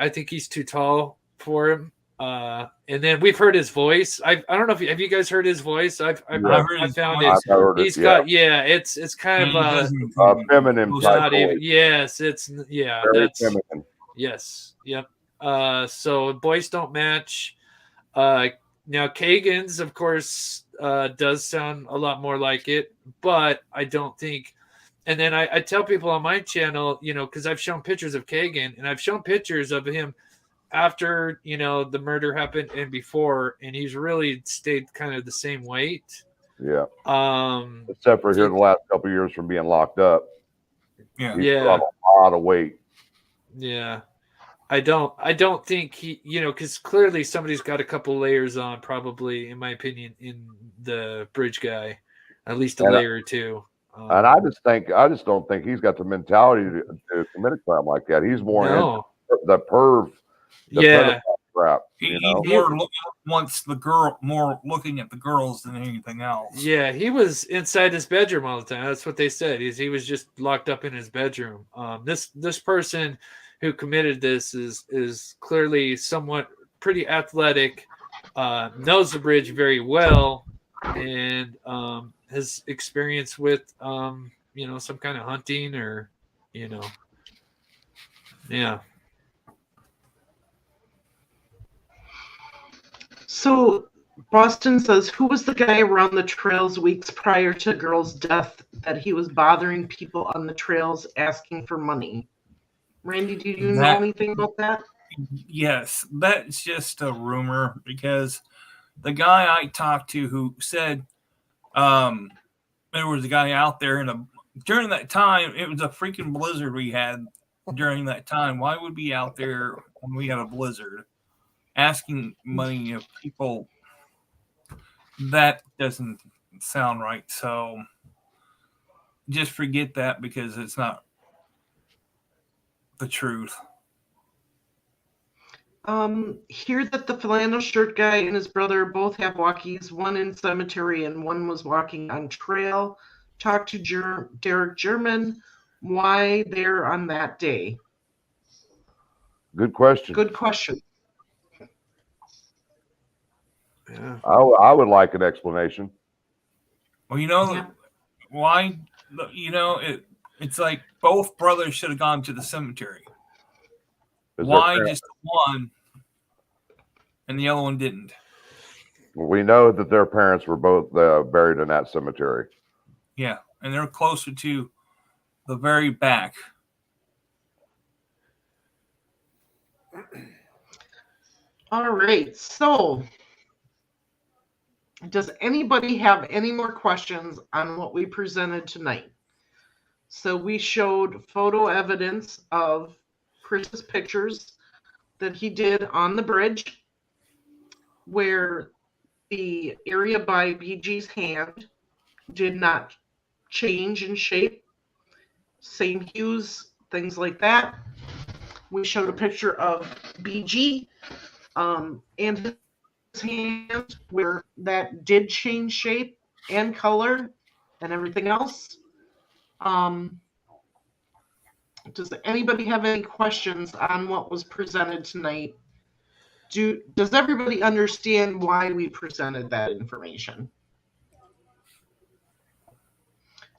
think he's too tall for him. And then we've heard his voice. I don't know have you guys heard his voice? I found it. I've heard it. He's got it's kind of feminine type not even. voice. Yes, it's Very that's feminine. yes, yep. So voice don't match. Now Kagan's, of course, does sound a lot more like it, but I don't think. And then I tell people on my channel, because I've shown pictures of Kagan and I've shown pictures of him after, you know, the murder happened and before, and he's really stayed kind of the same weight. Yeah. Um, Except for here the last couple of years from being locked up. Yeah. He's Yeah. put on a lot of weight. yeah. I don't think he, you know, because clearly somebody's got a couple layers on, probably, in my opinion, in the bridge guy, at least a And layer or two. And I just don't think he's got the mentality to commit a crime like that. He's more No. into the perv, the Yeah. pedophile crap. He's You know? more wants the girl, more looking at the girls than anything else. Yeah, he was inside his bedroom all the time. That's what they said. He was just locked up in his bedroom. This person who committed this is clearly somewhat pretty athletic, knows the bridge very well, and has experience with you know, some kind of hunting, or, you know, yeah. So Boston says, who was the guy around the trails weeks prior to girl's death that he was bothering people on the trails asking for money? Randy, do you know anything about that? Yes, that's just a rumor, because the guy I talked to who said there was a guy out there, and during that time, it was a freaking blizzard we had during that time. Why would we be out there when we had a blizzard asking money of people? That doesn't sound right. So just forget that, because it's not the truth. Hear that the flannel shirt guy and his brother both have walkies, one in cemetery and one was walking on trail. Talk to Derek German. Why there on that day? Good question. Good question. Yeah. I would like an explanation. Well, you know, Yeah. why? You know, it's like both brothers should have gone to the cemetery. Is Why there- just one and the other one didn't? We know that their parents were both buried in that cemetery. Yeah, and they're closer to the very back. All right. So, does anybody have any more questions on what we presented tonight? So we showed photo evidence of Chris's pictures that he did on the bridge, where the area by BG's hand did not change in shape, same hues, things like that. We showed a picture of BG and his hand where that did change shape and color and everything else. Does anybody have any questions on what was presented tonight? Does everybody understand why we presented that information?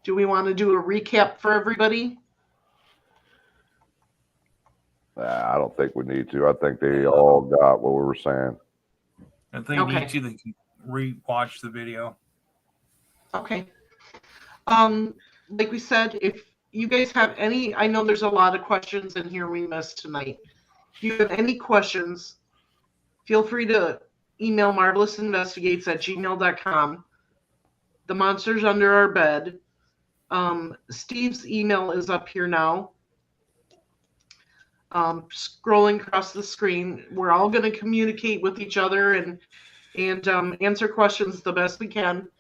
Do we want to do a recap for everybody? I don't think we need to. I think they all got what we were saying. I think Okay. each of them can re-watch the video. Okay. Like we said, if you guys have any, I know there's a lot of questions in here we missed tonight. If you have any questions, feel free to email marvelousinvestigates@gmail.com. The monster's under our bed. Steve's email is up here now. Scrolling across the screen, we're all going to communicate with each other and answer questions the best we can.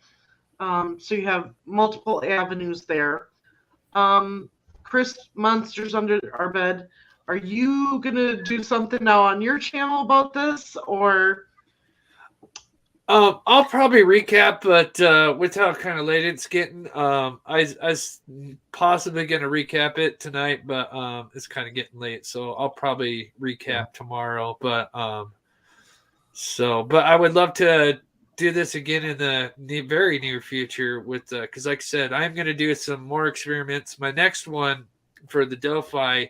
So you have multiple avenues there. Chris, Monsters Under Our Bed, are you going to do something now on your channel about this, or? I'll probably recap, but with how kind of late it's getting, I was possibly going to recap it tonight, but it's kind of getting late, so I'll probably recap tomorrow. But I would love to do this again in the very near future with because, like I said, I'm going to do some more experiments. My next one for the Delphi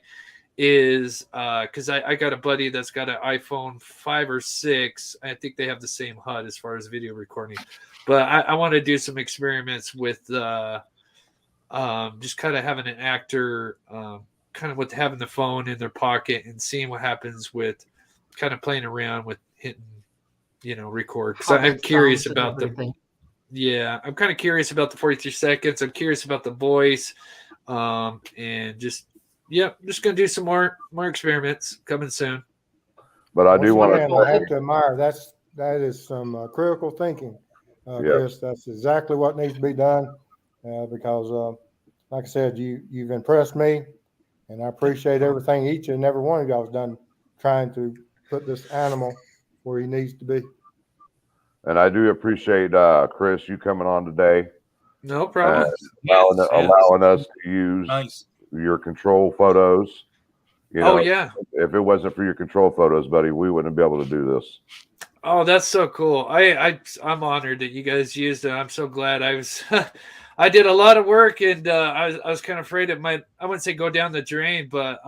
is because I got a buddy that's got an iPhone 5 or 6. I think they have the same HUD as far as video recording, but I want to do some experiments with just kind of having an actor kind of with having the phone in their pocket and seeing what happens with kind of playing around with hitting, record. Because How I'm that curious sounds and about the. everything. Yeah, I'm kind of curious about the 43 seconds. I'm curious about the voice, and just gonna do some more experiments coming soon. But I do want to. wonderful. I have to admire that is some critical thinking, Yep. Chris. That's exactly what needs to be done because, like I said, you've impressed me, and I appreciate everything each and every one of y'all has done trying to put this animal where he needs to be. And I do appreciate Chris, you coming on today, No problem. allowing us to use Nice. your control photos. Oh yeah. If it wasn't for your control photos, buddy, we wouldn't be able to do this. Oh, that's so cool. I'm honored that you guys used it. I'm so glad. I was I did a lot of work, and I was kind of afraid it might, I wouldn't say go down the drain, but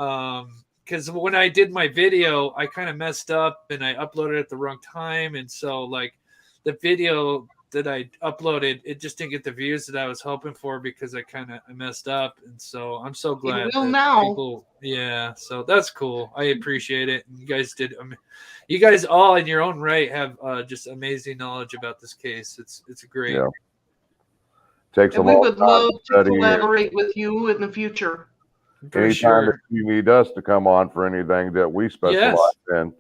because when I did my video, I kind of messed up and I uploaded at the wrong time, and so like the video that I uploaded, it just didn't get the views that I was hoping for because I messed up, and so I'm so glad will that now. people, yeah, so that's cool. I appreciate it. You guys did. You guys all in your own right have just amazing knowledge about this case. It's great. Yeah. Takes And a we long would time love to to study. collaborate with you in the future. For Anytime sure. that you need us to come on for anything that we specialize in,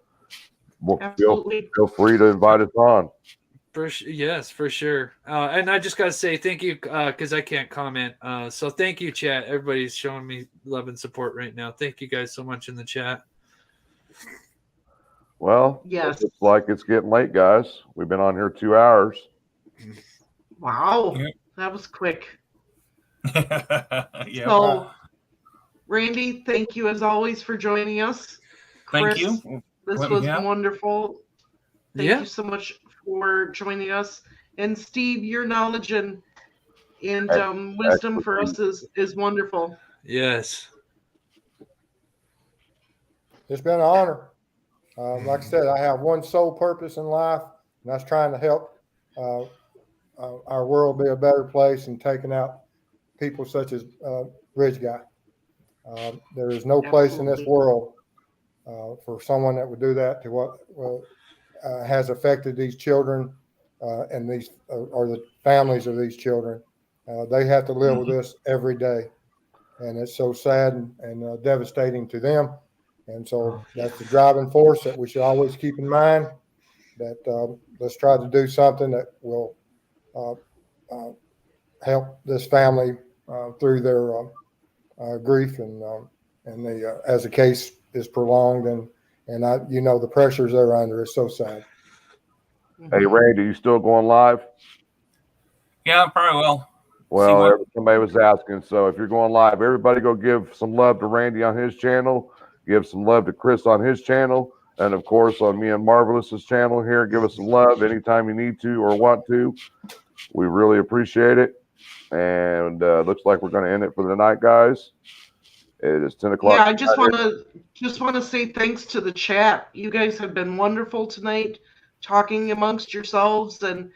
Absolutely. feel free to invite us on. Yes, for sure. And I just got to say thank you because I can't comment. So thank you, chat. Everybody's showing me love and support right now. Thank you guys so much in the chat. Well, Yes. it looks like it's getting late, guys. We've been on here 2 hours. Wow. Yep. That was quick. Yeah. So, Randy, thank you as always for joining us. Thank Chris, you. this Let me was have. wonderful. Thank Yeah. you so much for joining us. And Steve, your knowledge and wisdom for us is wonderful. Yes. It's been an honor. Like I said, I have one sole purpose in life, and that's trying to help our world be a better place and taking out people such as Rich Guy. There is no place in this world for someone that would do that to what has affected these children and these or the families of these children. They have to live with this every day, and it's so sad and devastating to them. And so that's the driving force that we should always keep in mind, that let's try to do something that will help this family through their grief and as the case is prolonged and the pressures they're under is so sad. Hey, Randy, you still going live? Yeah, probably will. Well, somebody was asking. So if you're going live, everybody go give some love to Randy on his channel. Give some love to Chris on his channel. And, of course, on me and Marvelous's channel here, give us some love anytime you need to or want to. We really appreciate it. And looks like we're going to end it for the night, guys. It is 10 o'clock. Yeah, I just want to say thanks to the chat. You guys have been wonderful tonight, talking amongst yourselves, and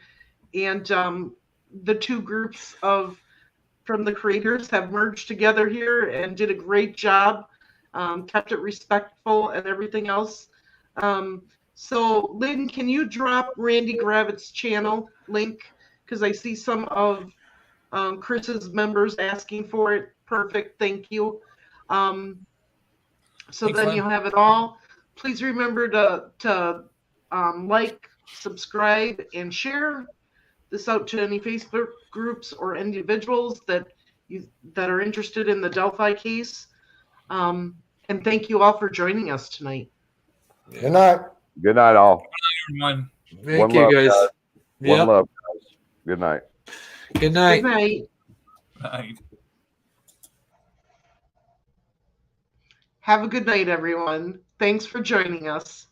the two groups from the creators have merged together here and did a great job. Kept it respectful and everything else. So, Lynn, can you drop Randy Gravitt's channel link? Because I see some of Chris's members asking for it. Perfect, thank you. So Thanks, then Lynn. you'll have it all. Please remember to like, subscribe, and share this out to any Facebook groups or individuals that are interested in the Delphi case. And thank you all for joining us tonight. Good night. Good night, all. Everyone. Thank you, guys. One love, guys. Good night. Good night. Good night. Night. Have a good night, everyone. Thanks for joining us.